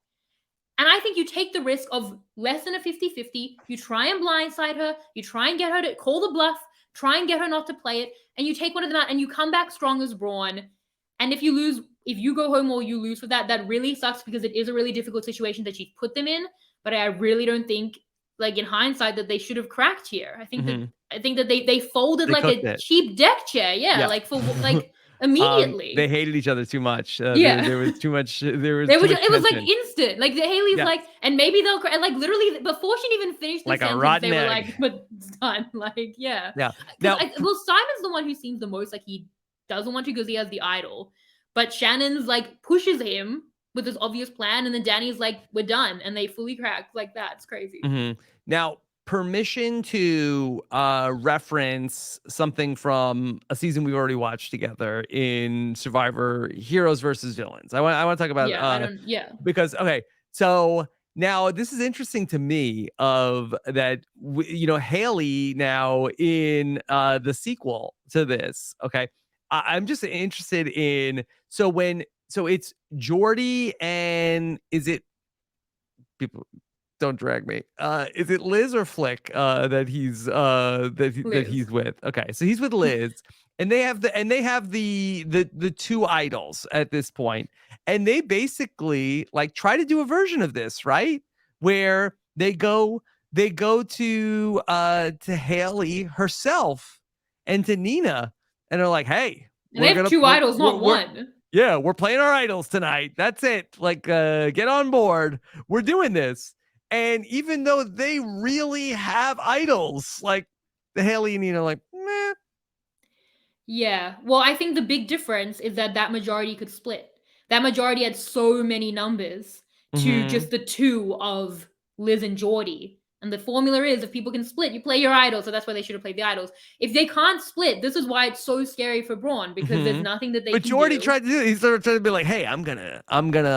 And I think you take the risk of less than a 50-50. You try and blindside her. You try and get her to call the bluff, try and get her not to play it. And you take one of them out and you come back strong as Brawn. And if you lose, if you go home or you lose for that, that really sucks because it is a really difficult situation that she's put them in. But I really don't think, like in hindsight, that they should have cracked here. I think that they folded They like cooked a it. cheap deck chair. Yeah. Like for like immediately. They hated each other too much. Yeah. There was too much. It was like tension. instant. Like the Haley's like, and maybe they'll like literally before she even finished the Like a sentence, rotten they were egg. like, but it's done. Like, yeah. Yeah. Now, Well, Simon's the one who seems the most like he doesn't want to because he has the idol. But Shannon's like pushes him with this obvious plan, and then Danny's like, we're done, and they fully crack. Like that's crazy. now permission to reference something from a season we've already watched together in Survivor: Heroes versus Villains. I want to talk about because okay, so now this is interesting to me of that Haley now in the sequel to this. Okay, I'm just interested in so it's Jordy and is it people don't drag me. Is it Liz or Flick that he's that he's with? Okay, so he's with Liz, and they have the two idols at this point, and they basically like try to do a version of this, right? Where they go to Haley herself and to Nina, and they're like, hey, and they have two idols, not one. Yeah, we're playing our idols tonight. That's it. Like, get on board. We're doing this. And even though they really have idols, like the Haley and Nina, like, meh. Yeah. Well, I think the big difference is that majority could split. That majority had so many numbers to just the two of Liz and Jordy. And the formula is if people can split, you play your idols. So that's why they should have played the idols. If they can't split, this is why it's so scary for Brawn because there's nothing that they can do. But Jordy tried to do it. He started trying to be like, hey, I'm gonna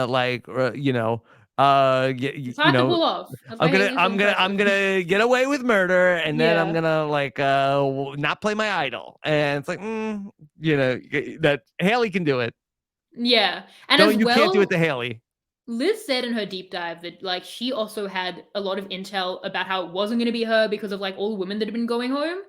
like, it's hard to pull off. I'm gonna get away with murder, and then I'm gonna like not play my idol. And it's like, that Haley can do it. Yeah, and you can't do it to Haley. Liz said in her deep dive that like she also had a lot of intel about how it wasn't going to be her because of like all the women that had been going home.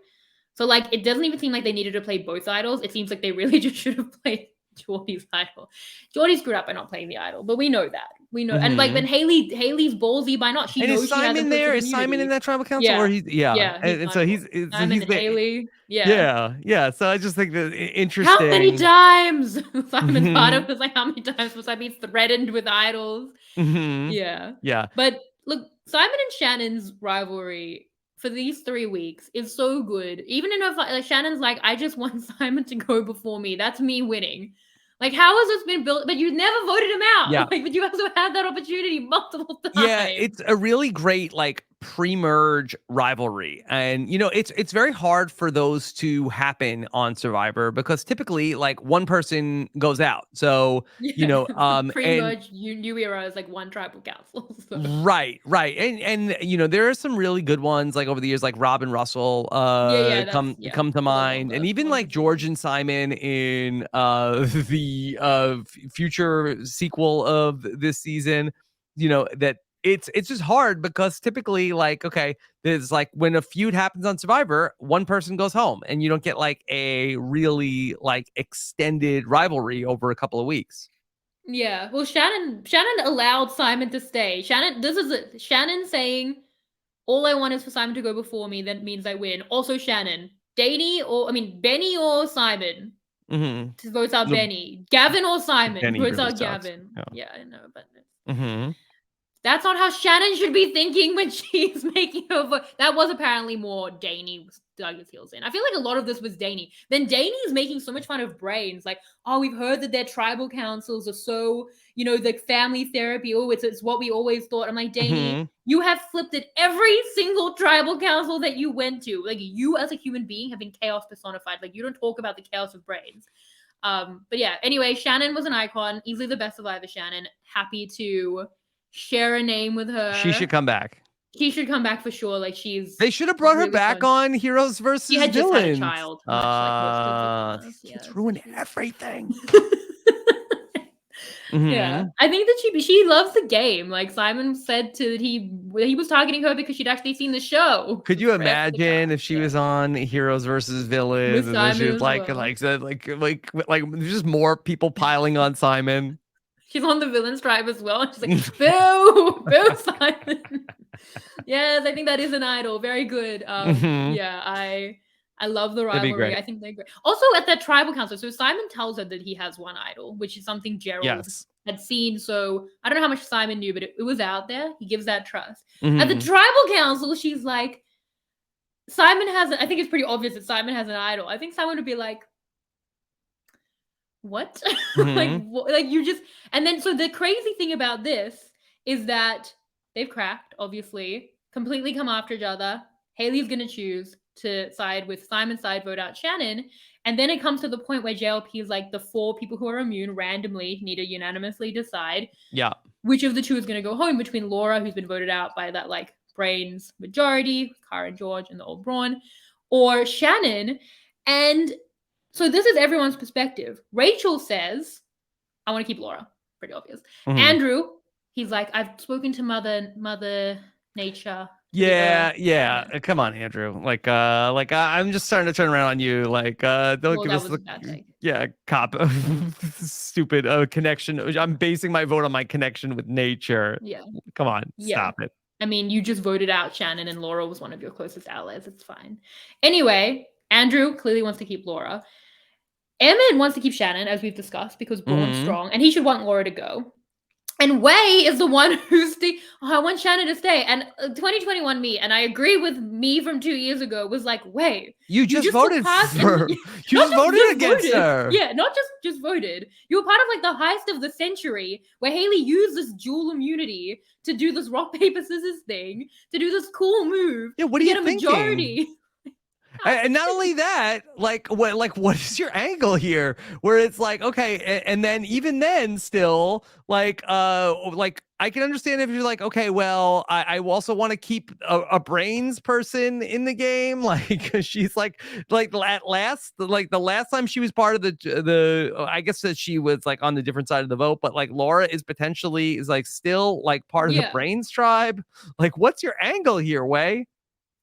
So like it doesn't even seem like they needed to play both idols. It seems like they really just should have played Jordy's idol. Jordy screwed up by not playing the idol, but we know that. We know, and like then Haley's ballsy by not. She and knows is Simon there? Is Simon in that tribal council? Yeah, or he's and so he's Simon and Haley. Yeah. So I just think that interesting. How many times Simon's part of was like, how many times was I being threatened with idols? Yeah. But look, Simon and Shannon's rivalry for these 3 weeks is so good. Even in her, like Shannon's like, I just want Simon to go before me. That's me winning. Like, how has this been built? But you never voted him out. Yeah. Like, but you also had that opportunity multiple times. Yeah, it's a really great like pre-merge rivalry, and it's very hard for those to happen on Survivor because typically like one person goes out. So pre-merge new era is like one tribal council. So. Right, and there are some really good ones like over the years, like Rob and Russell come to mind, and even like George and Simon in the future sequel of this season. That it's just hard because typically like, okay, there's like when a feud happens on Survivor, one person goes home and you don't get like a really like extended rivalry over a couple of weeks. Yeah. Well, Shannon allowed Simon to stay. Shannon saying, all I want is for Simon to go before me. That means I win. Also, Shannon, Benny or Simon. Votes out Benny. Gavin or Simon. Votes out Gavin. Yeah, I know, but that's not how Shannon should be thinking when she's making her vote. That was apparently more Danny dug his heels in. I feel like a lot of this was Danny. Then Danny's making so much fun of brains. Like, oh, we've heard that their tribal councils are so, the family therapy. Oh, it's what we always thought. I'm like, Danny, you have flipped at every single tribal council that you went to. Like, you as a human being have been chaos personified. Like, you don't talk about the chaos of brains. But yeah, anyway, Shannon was an icon. Easily the best Survivor Shannon. Happy to share a name with her. She should come back. She should come back for sure. Like They should have brought her really back fun. on Heroes She versus had just had a Villains. child, much like most of the winners. These kids Yeah, ruin everything. Yeah, Mhm. I think that she loves the game. Like Simon said that he was targeting her because she'd actually seen the show. Could you The rest of the imagine if cast, she yeah. was on Heroes versus Villains With and then she Simon was as well. like said like there's just more people piling on Simon? She's on the villain's tribe as well. She's like, boo, boo, Simon. Yes, I think that is an idol. Very good. Mhm. Yeah, I love the It'd be rivalry. great. I think they're great. Also, at that tribal council, so Simon tells her that he has one idol, which is something Gerald Yes. had seen. So I don't know how much Simon knew, but it was out there. He gives that trust. At the Mhm. tribal council, she's like, Simon has. I think it's pretty obvious that Simon has an idol. I think Simon would be like, what? Mhm. Like you just. And then so the crazy thing about this is that they've cracked, obviously, completely come after each other. Haley's gonna choose to side with Simon's side, vote out Shannon. And then it comes to the point where JLP is like the 4 people who are immune randomly need to unanimously decide Yeah. which of the 2 is going to go home between Laura, who's been voted out by that like brains majority, Cara and George and the old Brawn, or Shannon. And so this is everyone's perspective. Rachel says, I want to keep Laura. Pretty obvious. Mhm. Andrew, he's like, I've spoken to Mother Nature. Yeah, yeah. Shannon. Come on, Andrew. I'm just starting to turn around on you. Don't Well, give that us was the a bad take. cop stupid connection. I'm basing my vote on my connection with nature. Yeah. Come on, Yeah. stop it. I mean, you just voted out Shannon and Laura was one of your closest allies. It's fine. Anyway, Andrew clearly wants to keep Laura. Emmett wants to keep Shannon, as we've discussed, because Braun's Mhm. strong and he should want Laura to go. And Wei is the one who's I want Shannon to stay. And 2021 me, and I agree with me from 2 years ago, was like, Wei, You you just just were voted past and for. You not just voted just against voted. her. Yeah, not just voted. You were part of like the heist of the century where Haley used this dual immunity to do this rock, paper, scissors thing, to do this cool move Yeah, what to are you get a thinking? majority. And not only that, what is your angle here? Where it's like, okay, and then even then, still, I can understand if you're like, okay, well, I also want to keep a brains person in the game, like she's like last, like the last time she was part of the, I guess that she was like on the different side of the vote, but like Laura is like still like part of the Yeah. brains tribe. Like, what's your angle here, Way?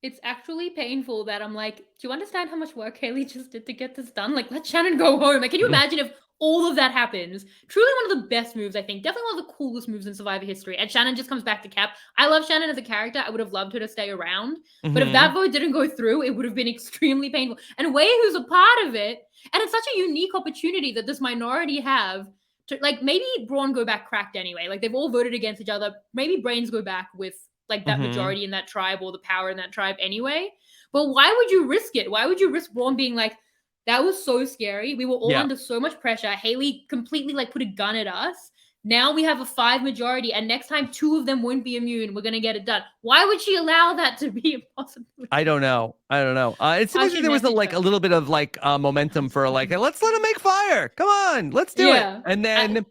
It's actually painful that I'm like, do you understand how much work Haley just did to get this done? Like, let Shannon go home. Like, can you imagine if all of that happens? Truly one of the best moves, I think. Definitely one of the coolest moves in Survivor history. And Shannon just comes back to cap. I love Shannon as a character. I would have loved her to stay around. But if that vote didn't go through, it would have been extremely painful. And Wei, who's a part of it, and it's such a unique opportunity that this minority have to, like, maybe Braun go back cracked anyway. Like, they've all voted against each other. Maybe Brains go back with like that majority in that tribe or the power in that tribe anyway. But why would you risk it? Why would you risk Braun being like, that was so scary. We were all Yeah. under so much pressure. Haley completely like put a gun at us. Now we have a 5 majority, and next time 2 of them won't be immune. We're gonna get it done. Why would she allow that to be a possibility? I don't know. It seems like should there was message her. a little bit of momentum for like, hey, let's let him make fire. Come on, let's do it. And then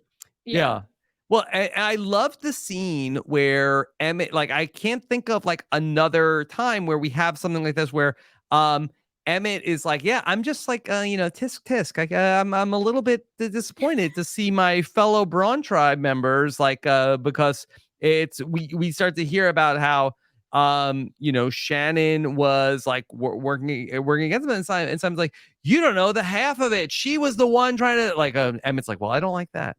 yeah. Well, I love the scene where Emmett, like, I can't think of like another time where we have something like this where Emmett is like, yeah, I'm just like, tisk tisk. I'm a little bit disappointed to see my fellow Brawn tribe members, like, because we start to hear about how Shannon was like working against him, and Simon's like, you don't know the half of it. She was the one trying to like. Emmett's like, well, I don't like that.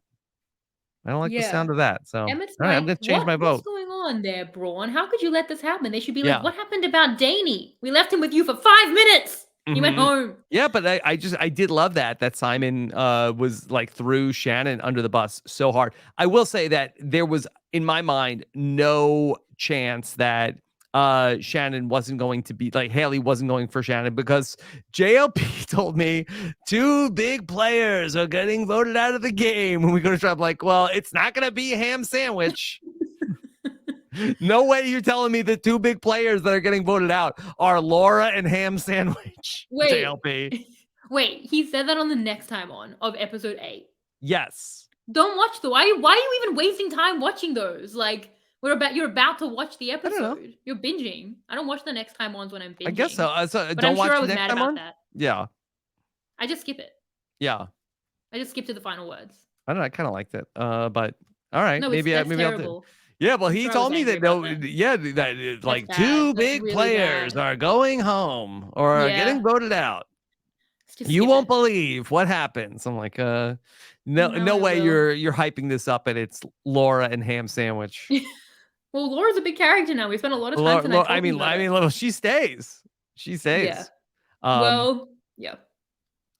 I don't like the sound of that. So Emmett's all right, I'm like, gonna change my what's vote. going on there, Braun? How could you let this happen? They should be like, Yeah. what happened about Danny? We left him with you for 5 minutes. He went home. Yeah, but I did love that Simon was like threw Shannon under the bus so hard. I will say that there was in my mind no chance that Shannon wasn't going to be like Haley wasn't going for Shannon because JLP told me 2 big players are getting voted out of the game when we go to try. I'm like, well, it's not gonna be a ham sandwich. No way you're telling me the 2 big players that are getting voted out are Laura and Ham Sandwich. Wait. JLP. Wait, he said that on the next time on of episode 8. Yes. Don't watch the why are you even wasting time watching those? Like, You're about to watch the I don't know. episode. You're binging. I don't watch the next time ons when I'm I guess binging. so. So But I'm don't sure watch I the was next mad time about on. that. Yeah, I just skip it. yeah. I just skip to the final words. I don't know. I kind of liked it. But all right, No, it's that's maybe I'll do. terrible. Yeah, well, I'm he sure I was told me angry that about no, that. yeah, that That's like bad. two That's big really players bad. are going home or are getting Yeah. voted out. Just You skip won't it. believe what happens. I'm like, No, no I way will. you're hyping this up and it's Laura and ham sandwich. Well, Laura's a big character now. We spent a lot of time tonight talking about it. Well, she stays. She Yeah. stays. Um, Well, yeah.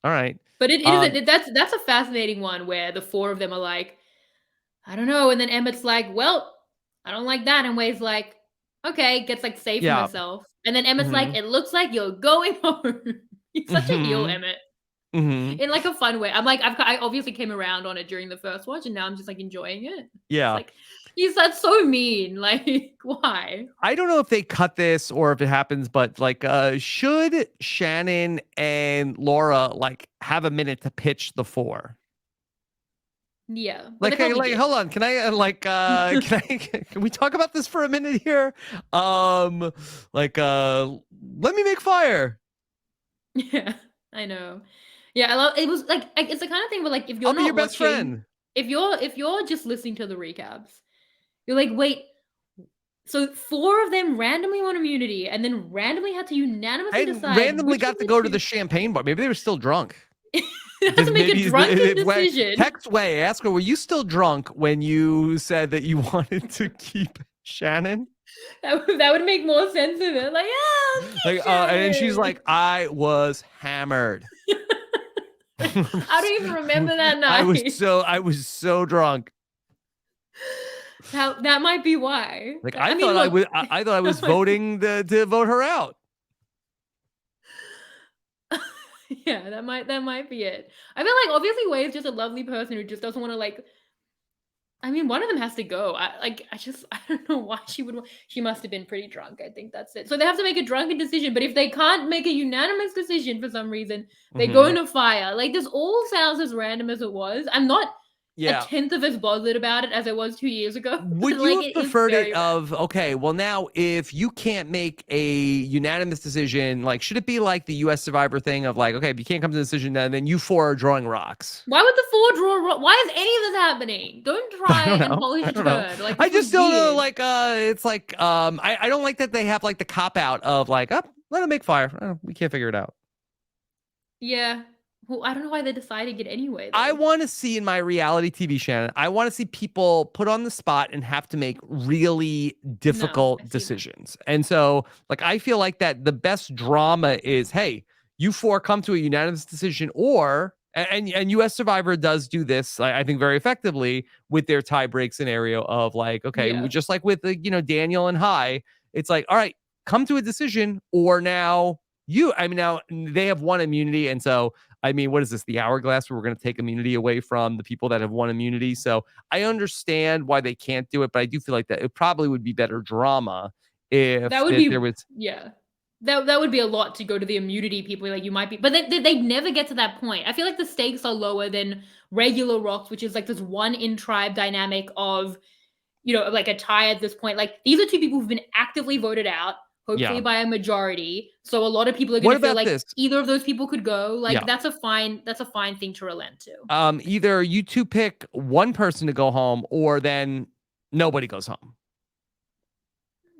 all right. But it is Um, that's a fascinating one where the four of them are like, I don't know, and then Emmett's like, well, I don't like that, and Wade's like, okay, gets like safe from yeah. herself, and then Emmett's like, Mm-hmm. it looks like you're going home. He's such a heel, Mm-hmm. Emmett, Mm-hmm. in like a fun way. I'm like, I obviously came around on it during the first watch, and now I'm just like enjoying it. It's Yeah. like that's so mean. Like, why? I don't know if they cut this or if it happens, but like, should Shannon and Laura like have a minute to pitch the four? Yeah, but Like, they hey, probably like, did. hold on, can I can we talk about this for a minute here? Like, let me make fire. Yeah, I know. Yeah, I love it was like it's the kind of thing where like if you're I'll be your not best watching, friend. if you're just listening to the recaps, you're like, wait, so four of them randomly won immunity and then randomly had to unanimously And decide randomly which of got to the go to the two champagne bar. Maybe they were still drunk. they have to make a drunken decision. Text Way, ask her, were you still drunk when you said that you wanted to keep Shannon? That would make more sense of it. Like, yeah, Like, keep and she's Shannon. like, I was hammered. I don't even remember that I night. was so drunk. That might be why. Like I mean, look, I thought I was voting to vote her out. yeah, that might be it. I feel like obviously Wade's just a lovely person who just doesn't want to like. I mean, one of them has to go. I don't know why she would. She must have been pretty drunk. I think that's it. So they have to make a drunken decision. But if they can't make a unanimous decision for some reason, they go Mhm. into fire. Like this all sounds as random as it was. I'm not a Yeah. tenth of as bothered about it as I was 2 years ago. Would you Like have it is preferred it very of, random. okay, well now if you can't make a unanimous decision, like should it be like the US Survivor thing of like, okay, if you can't come to a decision, then you four are drawing rocks? Why would the four draw? Why is any of this happening? Don't I try don't and know. polish I a don't know. turd. Like I this was just don't know. weird. Like, it's like, I don't like that they have like the cop out of like, oh, let them make fire. Oh, we can't figure it out. Yeah. Well, I don't know why they decided it anyway, I though. want to see in my reality TV, Shannon, I want to see people put on the spot and have to make really No, I difficult see that. decisions. And so, like, I feel like that the best drama is, hey, you four come to a unanimous decision, or and US Survivor does do this, I think, very effectively with their tie break scenario of like, okay, Yeah. just like with the Daniel and High, it's like, all right, come to a decision, or now now they have one immunity, and so I mean, what is this? The hourglass where we're going to take immunity away from the people that have won immunity. So I understand why they can't do it, but I do feel like that it probably would be better drama That if would there be was. yeah. That would be a lot to go to the immunity people, like, you might be but they never get to that point. I feel like the stakes are lower than regular rocks, which is like this one in tribe dynamic of, like a tie at this point. Like, these are two people who've been actively voted out, hopefully Yeah. by a majority. So a lot of people are What gonna feel about like this? either of those people could go. Like, Yeah. that's a fine thing to relent to. Either you two pick one person to go home, or then nobody goes home.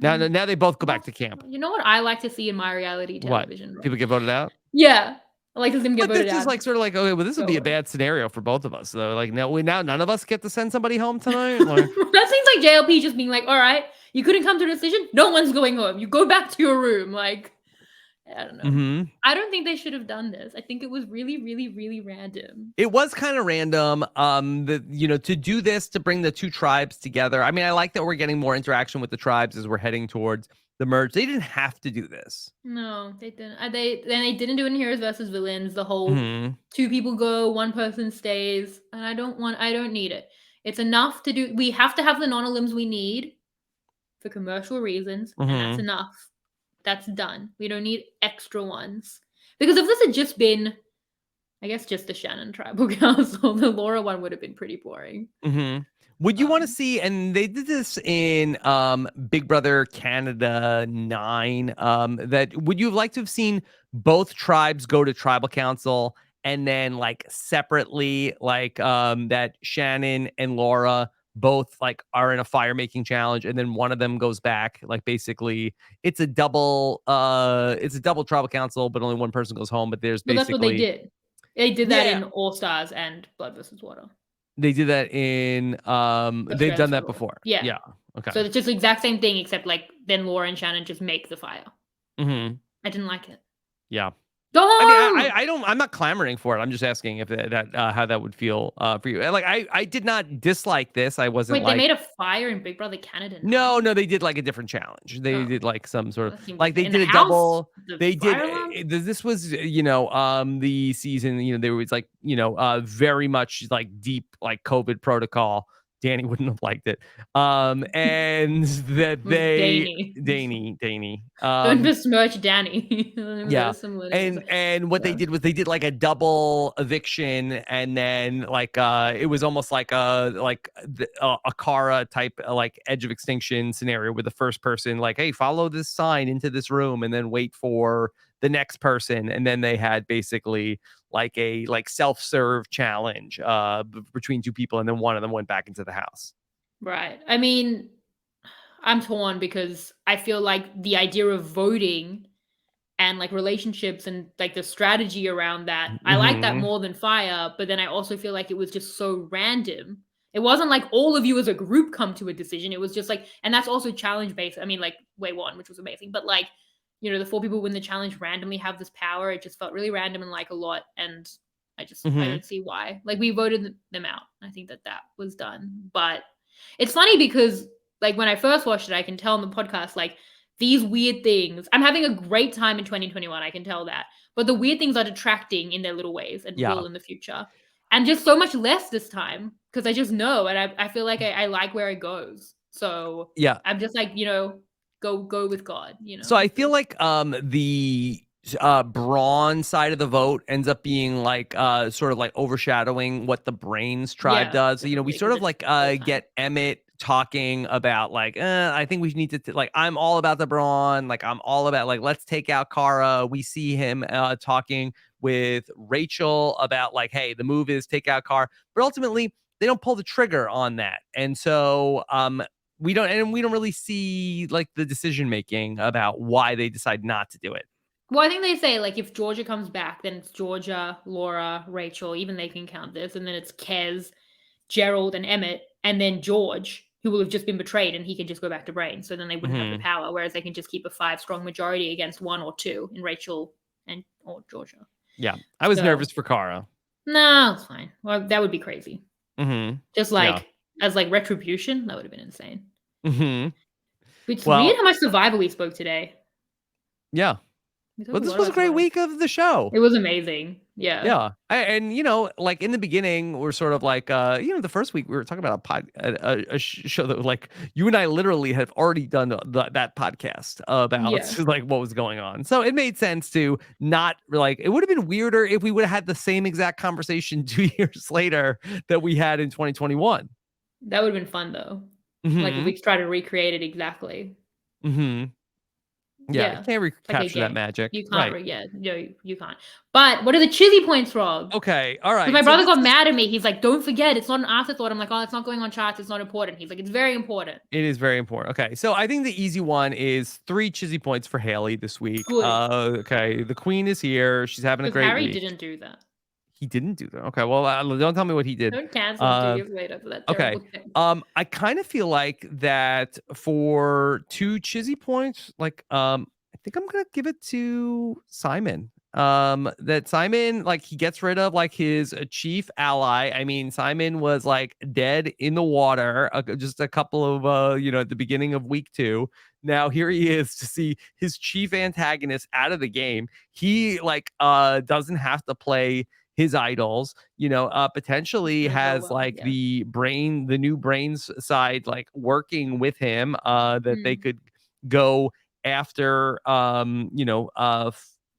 Mm. Now they both go back Well, to camp. you know what I like to see in my reality What? television, People Rock? get voted out? Yeah. I like to see them get But this voted is out. like sort of like, okay, well, this would Go be a home. bad scenario for both of us. So like now none of us get to send somebody home tonight. Like, That seems like JLP just being like, all right, you couldn't come to a decision. No one's going home. You go back to your room. Like, I don't know. mm-hmm. I don't think they should have done this. I think it was really, really, really random. It was kind of random. To do this to bring the two tribes together. I mean, I like that we're getting more interaction with the tribes as we're heading towards the merge. They didn't have to do this. No, they didn't. They didn't do it in Heroes versus Villains. The whole Mm-hmm. two people go, one person stays, and I don't need it. It's enough to do. We have to have the non-elims we need for commercial reasons, and that's Mm-hmm. enough. That's done. We don't need extra ones. Because if this had just been I guess just the Shannon tribal council. The Laura one would have been pretty boring. Mm-hmm. Would you want to see, and they did this in Big Brother Canada 9, that would you have liked to have seen both tribes go to tribal council and then like separately, like that Shannon and Laura both like are in a fire making challenge and then one of them goes back, like basically it's a double tribal council, but only one person goes home, but there's Well, that's what they basically did. They did that yeah. in All Stars and Blood versus Water. They did that in they've Australian done that Survivor. before. Yeah. Yeah. Okay. So it's just the exact same thing, except like then Laura and Shannon just make the fire. Mm-hmm. I didn't like it. Yeah. Go I mean, home! I don't. I'm not clamoring for it. I'm just asking if that how that would feel for you. Like, I did not dislike this. I wasn't Wait, they like. made a fire in Big Brother Canada No, 9? no, they did like a different challenge. They Oh, did like some sort of that seemed like they in the did a house? double. The They did fire alarm? this was the season. There was like very much like deep like COVID protocol. Danny wouldn't have liked it. And that It was they Danny. Danny. Don't besmirch Danny. Yeah. There's similar names. And what they Yeah. did was they did like a double eviction, and then like it was almost like a Kara type like edge of extinction scenario where the first person like, hey, follow this sign into this room and then wait for the next person, and then they had basically like a like self-serve challenge between two people, and then one of them went back into the house. Right. I mean, I'm torn because I feel like the idea of voting and like relationships and like the strategy around that, I like that Mm-hmm. more than fire, but then I also feel like it was just so random. It wasn't like all of you as a group come to a decision. It was just like, and that's also challenge based. I mean, like way one, which was amazing, but like, the 4 people win the challenge randomly have this power. It just felt really random and like a lot. And I Mm-hmm. don't see why. Like we voted them out. I think that was done. But it's funny because like when I first watched it, I can tell on the podcast, like these weird things. I'm having a great time in 2021. I can tell that. But the weird things are detracting in their little ways and Yeah. will in the future. And just so much less this time because I just know. And I feel like I like where it goes. So Yeah. I'm just like, go with God, So I feel Just like the Brawn side of the vote ends up being like sort of like overshadowing what the Brains tribe yeah, does. So, we definitely sort because of it's like full time. get Emmett talking about like I think we need to like I'm all about the Brawn, like I'm all about like let's take out Kara. We see him talking with Rachel about like hey, the move is take out Kara, but ultimately they don't pull the trigger on that. And so we don't really see like the decision making about why they decide not to do it. Well, I think they say like if Georgia comes back, then it's Georgia, Laura, Rachel, even they can count this, and then it's Kez, Gerald, and Emmett, and then George, who will have just been betrayed, and he can just go back to Brain. So then they wouldn't have the Mm-hmm. power, whereas they can just keep a 5 strong majority against 1 or 2 in Rachel and or Georgia. Yeah, I was So nervous for Kara. no, it's fine. Well, that would be crazy. Mm-hmm. Just Yeah. like as like retribution, that would have been insane. Mm-hmm. It's weird Well, how much Survivor we spoke today. yeah. We talked But a this lot was a about great Survivor. week of the show. It was amazing. Yeah. Yeah. And like in the beginning, we're sort of like the first week we were talking about a show that like you and I literally have already done that podcast about Yeah. like what was going on. So it made sense to not like it would have been weirder if we would have had the same exact conversation 2 years later that we had in 2021. That would have been fun though. Like if Mm-hmm. we try to recreate it exactly. Mm-hmm. Yeah, you Yeah. can't It's like a recapture that game. magic. You can't Right. yeah, no, you can't. But what are the chizzy points, Rob? Okay. All Because right. my So brother this got is mad at me. He's like, don't forget, it's not an afterthought. I'm like, oh, it's not going on charts, it's not important. He's like, it's very important. it is very important. Okay. So I think the easy one is 3 chizzy points for Haley this week. Good. Okay. The queen is here. She's having a Because great Harry week. didn't do that. He didn't do that. Okay. Well, don't tell me what he did. Don't cancel him 2 Uh, years later for that okay. terrible thing. I kind of feel like that for 2 chizzy points, like I think I'm gonna give it to Simon. That Simon, like he gets rid of like his chief ally. I mean, Simon was like dead in the water just a couple of at the beginning of week 2. Now here he is to see his chief antagonist out of the game. He like doesn't have to play his idols, potentially Gonna go has well, like yeah. the new brains side like working with him that they Mm. could go after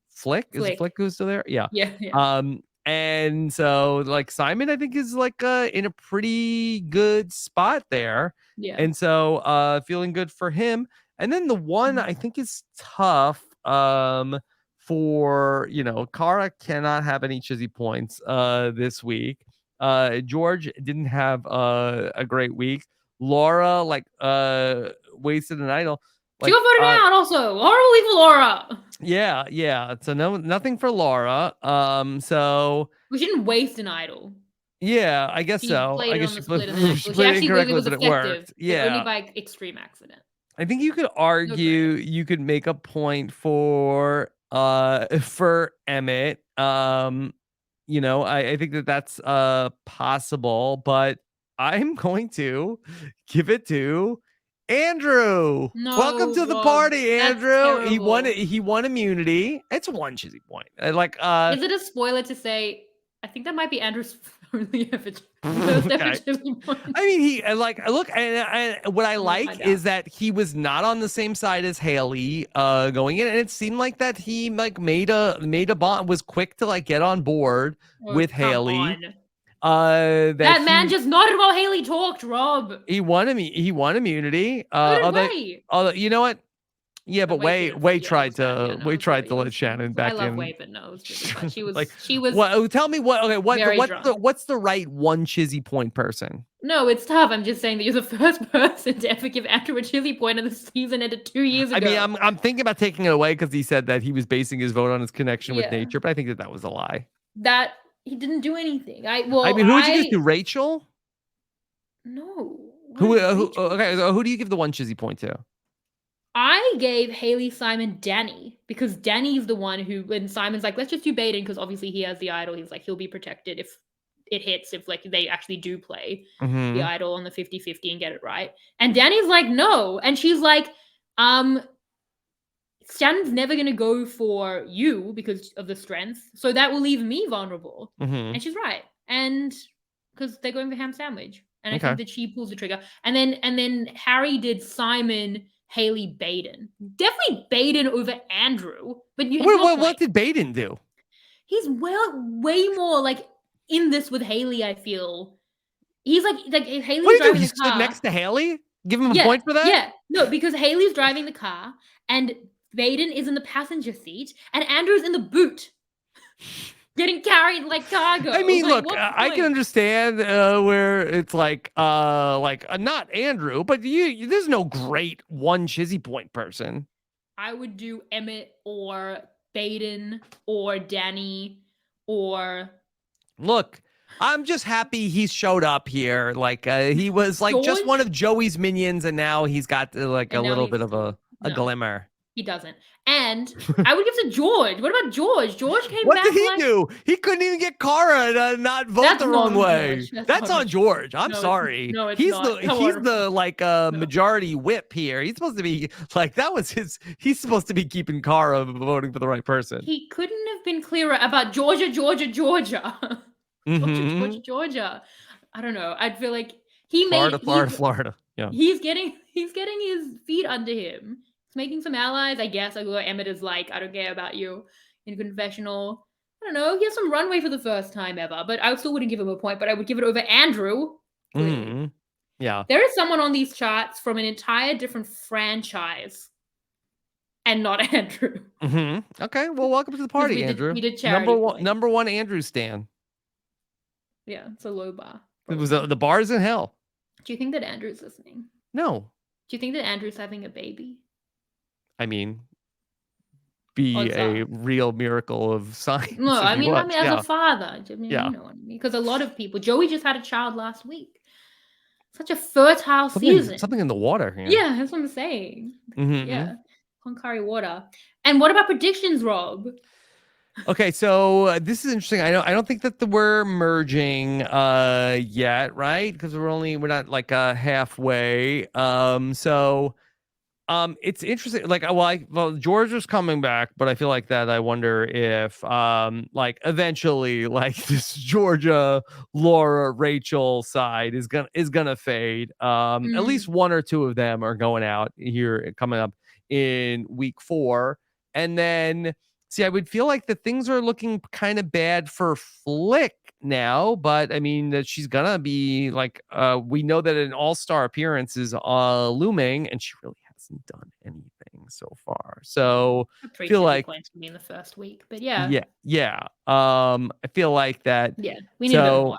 Flick. Is it Flick. Flick who's still there? Yeah. Yeah, yeah. And so like Simon, I think, is like in a pretty good spot there. Yeah. And so feeling good for him. And then the one I think is tough for, Kara cannot have any Chizzy points this week. George didn't have a great week. Laura wasted an idol. She got voted out also. Horribly for Laura. Yeah. So nothing for Laura. So we shouldn't waste an idol. yeah, I guess She so. played I it guess on she the split played, and then she she played it actually incorrectly, was but it effective, worked. but only Yeah. by extreme accident. I think you could No argue credit. you could make a point for Emmett. I think that's possible, but I'm going to give it to Andrew. Welcome No, to the Rob, party, that's Andrew. terrible. He won immunity. It's one Chizzy point. Is it a spoiler to say? I think that might be Andrew's only ever first ever Okay. Chizzy point. I mean, he look, and what I like is that he was not on the same side as Haley going in, and it seemed like that he made a bond, was quick to get on board with Haley. That man just nodded while Haley talked, Rob. He won immunity. So did although you know what? Yeah, but Way tried to let Shannon back in. I love Way, but no, she was tell me what? Okay, what's the right one Chizzy point person? No, it's tough. I'm just saying that you're the first person to ever give Andrew a Chizzy point, and the season ended 2 years ago. I mean, I'm thinking about taking it away because he said that he was basing his vote on his connection with nature, but I think that was a lie. That he didn't do anything. I mean, who would you give to Rachel? No. Okay, so who do you give the one Chizzy point to? I gave Haley, Simon, Danny, because Danny's the one who, when Simon's like, let's just do Baden, because obviously he has the idol. He's like, he'll be protected if it hits, if they actually do play the idol on the 50-50 and get it right. And Danny's like, no. And she's like, Shannon's never going to go for you because of the strength. So that will leave me vulnerable. And she's right. And because they're going for ham sandwich. And I think that she pulls the trigger. And then Harry did Simon, Haley, Baden. Definitely Baden over Andrew. But what did Baden do? He's way more in this with Haley, I feel. He's like if Haley's what do you driving do? He the car. Stood next to Haley? Give him a point for that? Yeah. No, because Haley's driving the car and Baden is in the passenger seat and Andrew's in the boot. Getting carried like cargo. I mean, look, I can understand where it's not Andrew, but there's no great one Chizzy point person. I would do Emmett or Baden or Danny or. Look, I'm just happy he showed up here. He was just one of Joey's minions, and now he's got a little bit of a glimmer. He doesn't. And I would give it to George. What about George? George came back. What did he do? He couldn't even get Kara to not vote the wrong way. That's on George. I'm sorry. No, it's not. He's the majority whip here. He's supposed to be that was his. He's supposed to be keeping Kara voting for the right person. He couldn't have been clearer about Georgia. Georgia. I don't know. I feel like Florida. Yeah. He's getting his feet under him. He's making some allies, I guess. Emmett is I don't care about you in confessional. I don't know. He has some runway for the first time ever, but I still wouldn't give him a point, but I would give it over Andrew. Yeah. There is someone on these charts from an entire different franchise and not Andrew. Okay. Well, welcome to the party, Andrew. We did charity number one Andrew stan. Yeah, it's a low bar. It was the bar's in hell. Do you think that Andrew's listening? No. Do you think that Andrew's having a baby? I mean, be a real miracle of science. No, I mean, as a father. You know what I mean? Because a lot of people. Joey just had a child last week. Such a fertile season. Something in the water here. Yeah, that's what I'm saying. Yeah, Konkari water. And what about predictions, Rob? Okay, so this is interesting. I don't think that we're merging yet, right? Because we're not halfway. So it's interesting. George is coming back, but I feel like that I wonder if eventually this Georgia, Laura, Rachel side is gonna fade. At least one or two of them are going out here coming up in week 4, and then See, I would feel like the things are looking kind of bad for Flick now, but I mean that she's gonna be like, we know that an all-star appearance is looming, and she really hasn't done anything so far. So Three feel chili like, points for me in the first week, but yeah, yeah. I feel like that. yeah, we need a bit more.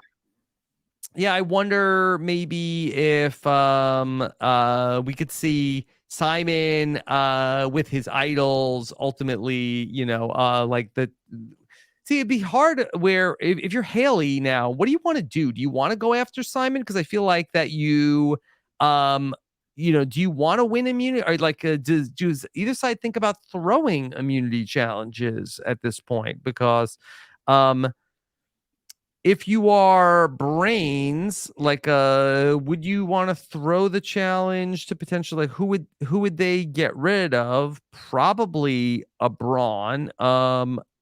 So yeah, I wonder maybe if we could see Simon with his idols ultimately, like the see, it'd be hard where if you're Haley now, what do you want to do? Do you want to go after Simon? Because I feel like that um do you want to win immunity, or like does either side think about throwing immunity challenges at this point? Because um if you are brains, like would you want to throw the challenge to potentially, like, who would they get rid of? Probably a Brawn.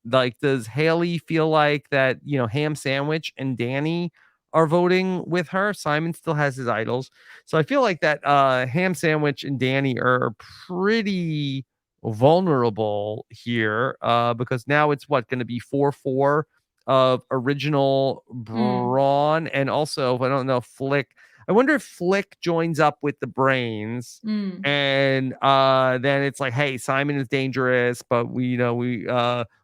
Like, does Haley feel like that, Ham Sandwich and Danny are voting with her? Simon still has his idols. So I feel like that Ham Sandwich and Danny are pretty vulnerable here, because now it's what going to be 4-4 of original Mm, Brawn, and also, I don't know, Flick. I wonder if Flick joins up with the brains, mm. and then it's like, hey, Simon is dangerous, but we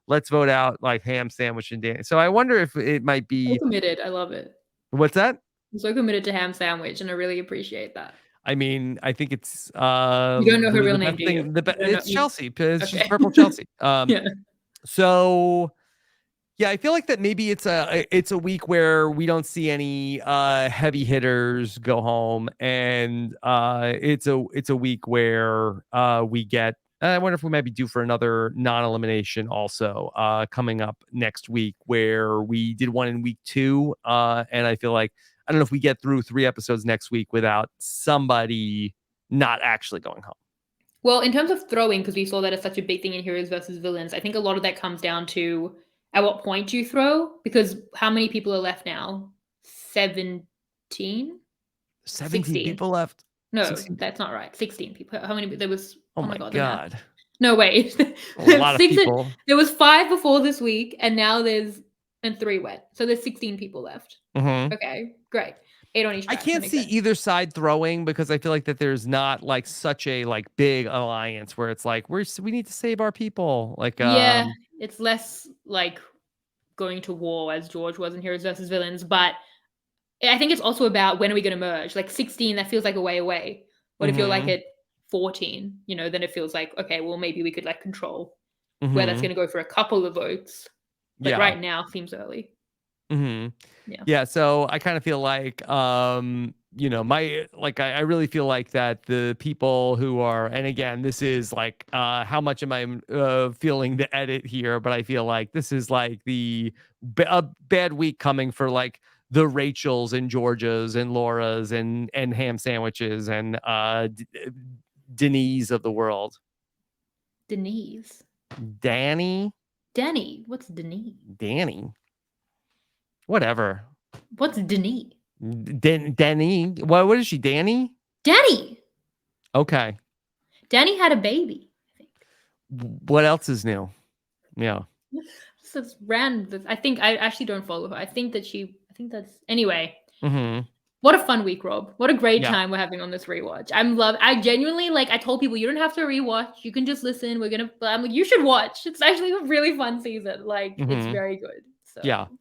let's vote out like Ham Sandwich and Dan. So I wonder if it might So be, committed, I love it. what's that? I'm so committed to ham sandwich, and I really appreciate that. I mean, I think it's You don't know her the real best name, do you? thing. You don't know It's you Chelsea because she's okay. Purple Chelsea. Yeah. So yeah, I feel like that maybe it's a week where we don't see any heavy hitters go home, and it's a week where we get. I wonder if we might be due for another non-elimination also coming up next week, where we did one in week 2, and I feel like, I don't know if we get through 3 episodes next week without somebody not actually going home. Well, in terms of throwing, because we saw that as such a big thing in heroes versus villains, I think a lot of that comes down to at what point you throw, because how many people are left now? 17? 17 16. people left. No, 16. that's not right. 16 people. How many there was Oh oh my my god, the math. god, No, wait. a lot of 6 people. there was 5 before this week, and now there's and 3 went. So there's 16 people left. Mhm. Okay, great. 8 on each I track. That can't makes see sense. either side throwing, because I feel like that there's not like such a like big alliance where it's like we need to save our people. Like Yeah, it's less like going to war as George was in Heroes versus Villains, but I think it's also about when are we going to merge? Like 16, that feels like a way away. What if you're like mhm, at 14? Then it feels like, okay, well, maybe we could like control where that's mhm. going to go for a couple of votes. But Yeah. right now seems early. Mhm. Yeah. Yeah, so I kind of feel like my like I really feel like that the people who are, and again, this is like how much am I feeling the edit here, but I feel like this is like a bad week coming for like the Rachels and Georgias and Laura's and ham sandwiches and Denise of the world. Denise. Danny, Danny. What's Denise? Danny, whatever. What's Denise? Danny, what is she? Danny? Danny. Okay. Danny had a baby, I think. What else is new? Yeah. So it's random. I think I actually don't follow her. I think that's anyway. Mhm. What a fun week, Rob. What a great Yeah. time we're having on this rewatch. I genuinely like I told people you don't have to rewatch. You can just listen. I'm like, you should watch. It's actually a really fun season. Like it's Mhm. very good. Yeah. So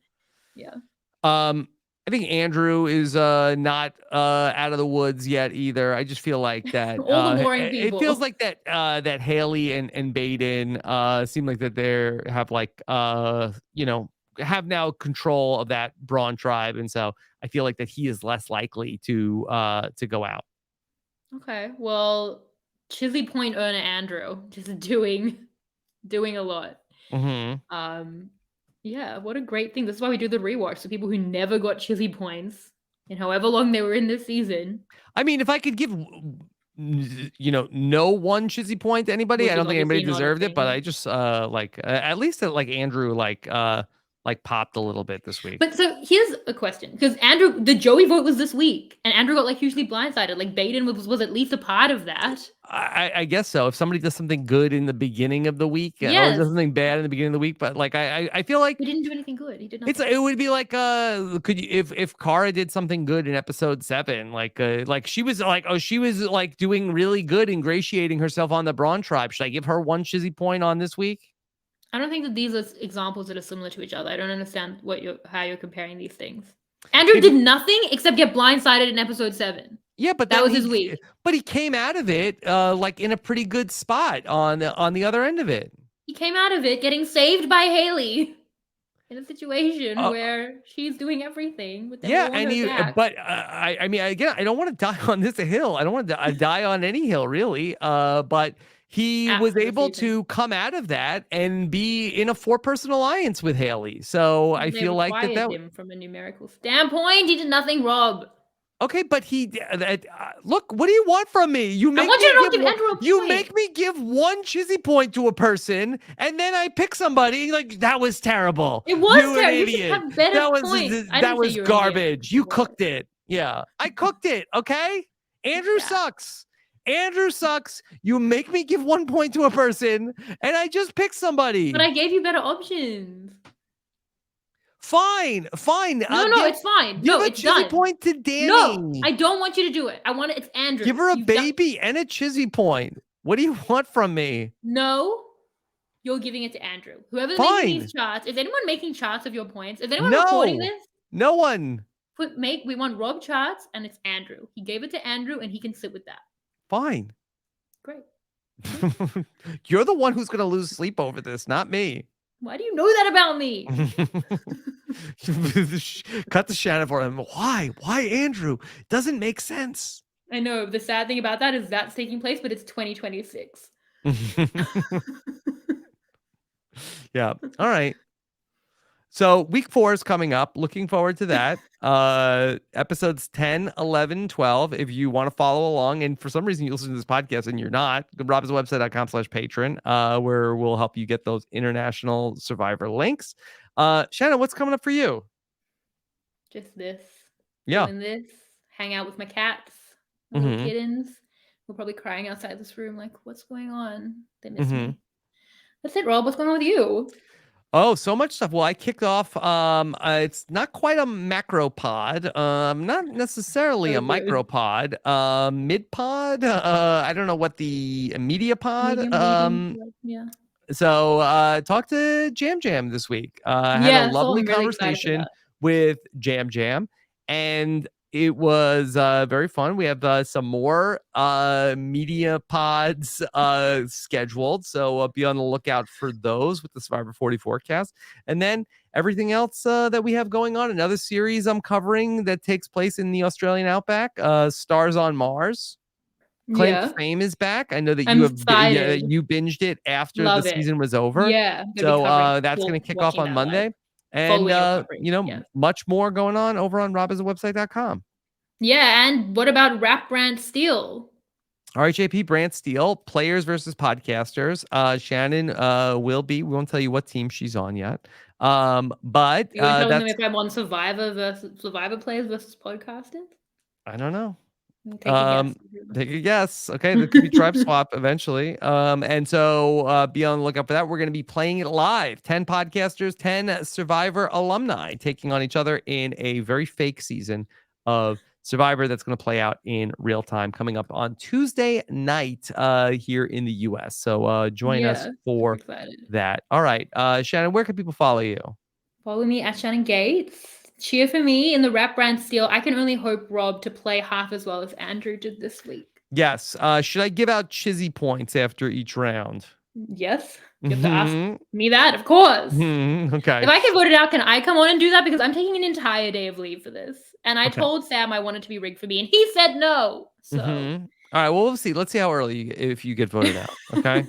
yeah. Um, I think Andrew is not out of the woods yet either. I just feel like that All the boring it feels people. like that Haley and Baden seem like that they have like have now control of that Brawn tribe, and so I feel like that he is less likely to go out. Okay. Well, Chizzy Point earner Andrew just doing a lot. Mhm. Um yeah, what a great thing. This is why we do the rewatch. So people who never got Chizzy points in however long they were in this season I mean, if I could give, no one chizzy point to anybody, would I just don't think anybody obviously not a deserved it. thing. But Yeah. I just like at least like Andrew, like like popped a little bit this week. But so here's a question, because Andrew, the Joey vote was this week, and Andrew got like hugely blindsided. Like Baden was at least a part of that. I guess so. If somebody does something good in the beginning of the week, or Yes. does something bad in the beginning of the week, but like I feel like He didn't do anything good. He did nothing. it would be like could you if Kara did something good in episode 7, like she was like doing really good, ingratiating herself on the Brawn tribe. Should I give her 1 Shizzy point on this week? I don't think that these are examples that are similar to each other. I don't understand how you're comparing these things. Andrew did nothing except get blindsided in episode 7. Yeah, but that was his week. But he came out of it like in a pretty good spot on the other end of it. He came out of it getting saved by Haley in a situation where she's doing everything. But I mean, again, I don't want to die on this hill. I don't want to die on any hill, really. But he was able to come out of that and be in a 4-person alliance with Haley. So I feel like that him from a numerical standpoint, he did nothing, Rob. Okay, but look, what do you want from me? You make me give 1 Chizzy point to a person, and then I pick somebody like that was terrible. It was terrible. You should have better points. That was garbage. You cooked it. Yeah, I cooked it. Okay, Andrew sucks. Andrew sucks. You make me give 1 point to a person, and I just pick somebody. But I gave you better options. Fine. No, it's fine. No, it's done. Give a Chizzy point to Danny. No, I don't want you to do it. It's Andrew. Give her a baby and a Chizzy point. What do you want from me? No, you're giving it to Andrew. Whoever's making these charts, is anyone making charts of your points? Is anyone recording this? No one. We want Rob charts, and it's Andrew. He gave it to Andrew, and he can sit with that. Fine. Great. You're the one who's going to lose sleep over this, not me. Why do you know that about me? Cut to Shannon for him. Why? Why Andrew? Doesn't make sense. I know. The sad thing about that is that's taking place, but it's 2026. Yeah. All right. So week 4 is coming up. Looking forward to that. Episodes 10, 11, 12. If you want to follow along, and for some reason you listen to this podcast and you're not, go to robbinswebsite.com/patron, where we'll help you get those International Survivor links. Shannon, what's coming up for you? Just this. Yeah. Doing this. Hang out with my cats, my little kittens. We're probably crying outside this room like, what's going on? They miss me. That's it, Rob. What's going on with you? Oh, so much stuff. Well, I kicked off. It's not quite a macro pod. Not necessarily a micro pod. Mid pod. I don't know what the media pod. Yeah. So talked to Jam this week. Had a lovely conversation with Jam, and it was very fun. We have some more media pods scheduled, so be on the lookout for those with the Survivor 44 cast. And then everything else that we have going on. Another series I'm covering that takes place in the Australian outback, Stars on Mars. Claim to Fame is back. I know that you binged it after the season was over. Yeah. So that's going to kick off on Monday. And, much more going on over on robbinswebsite.com. Yeah, and what about RHAP Brand Steel? RHAP Brand Steel, players versus podcasters. Shannon we won't tell you what team she's on yet. But you want to tell them if I'm on Survivor players versus podcasters? I don't know. Take a guess. Okay, there could be tribe swap eventually. And so be on the lookout for that. We're going to be playing it live. 10 podcasters, 10 Survivor alumni taking on each other in a very fake season of Survivor that's going to play out in real time coming up on Tuesday night here in the US. So join us for that. All right. Shannon, where can people follow you? Follow me at Shannon Gates. Cheer for me in the RHAP Brand Steel. I can only hope Rob to play half as well as Andrew did this week. Yes. Should I give out Chizzy points after each round? Yes. You have to ask me that, of course. Okay. If I get voted out, can I come on and do that? Because I'm taking an entire day of leave for this. And I told Sam I wanted to be rigged for me, and he said no. So. All right. Well, we'll see. Let's see how early if you get voted out. Okay.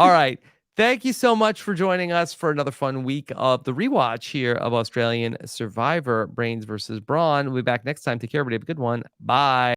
All right. Thank you so much for joining us for another fun week of the rewatch here of Australian Survivor, Brains versus Brawn. We'll be back next time. Take care, everybody. Have a good one. Bye.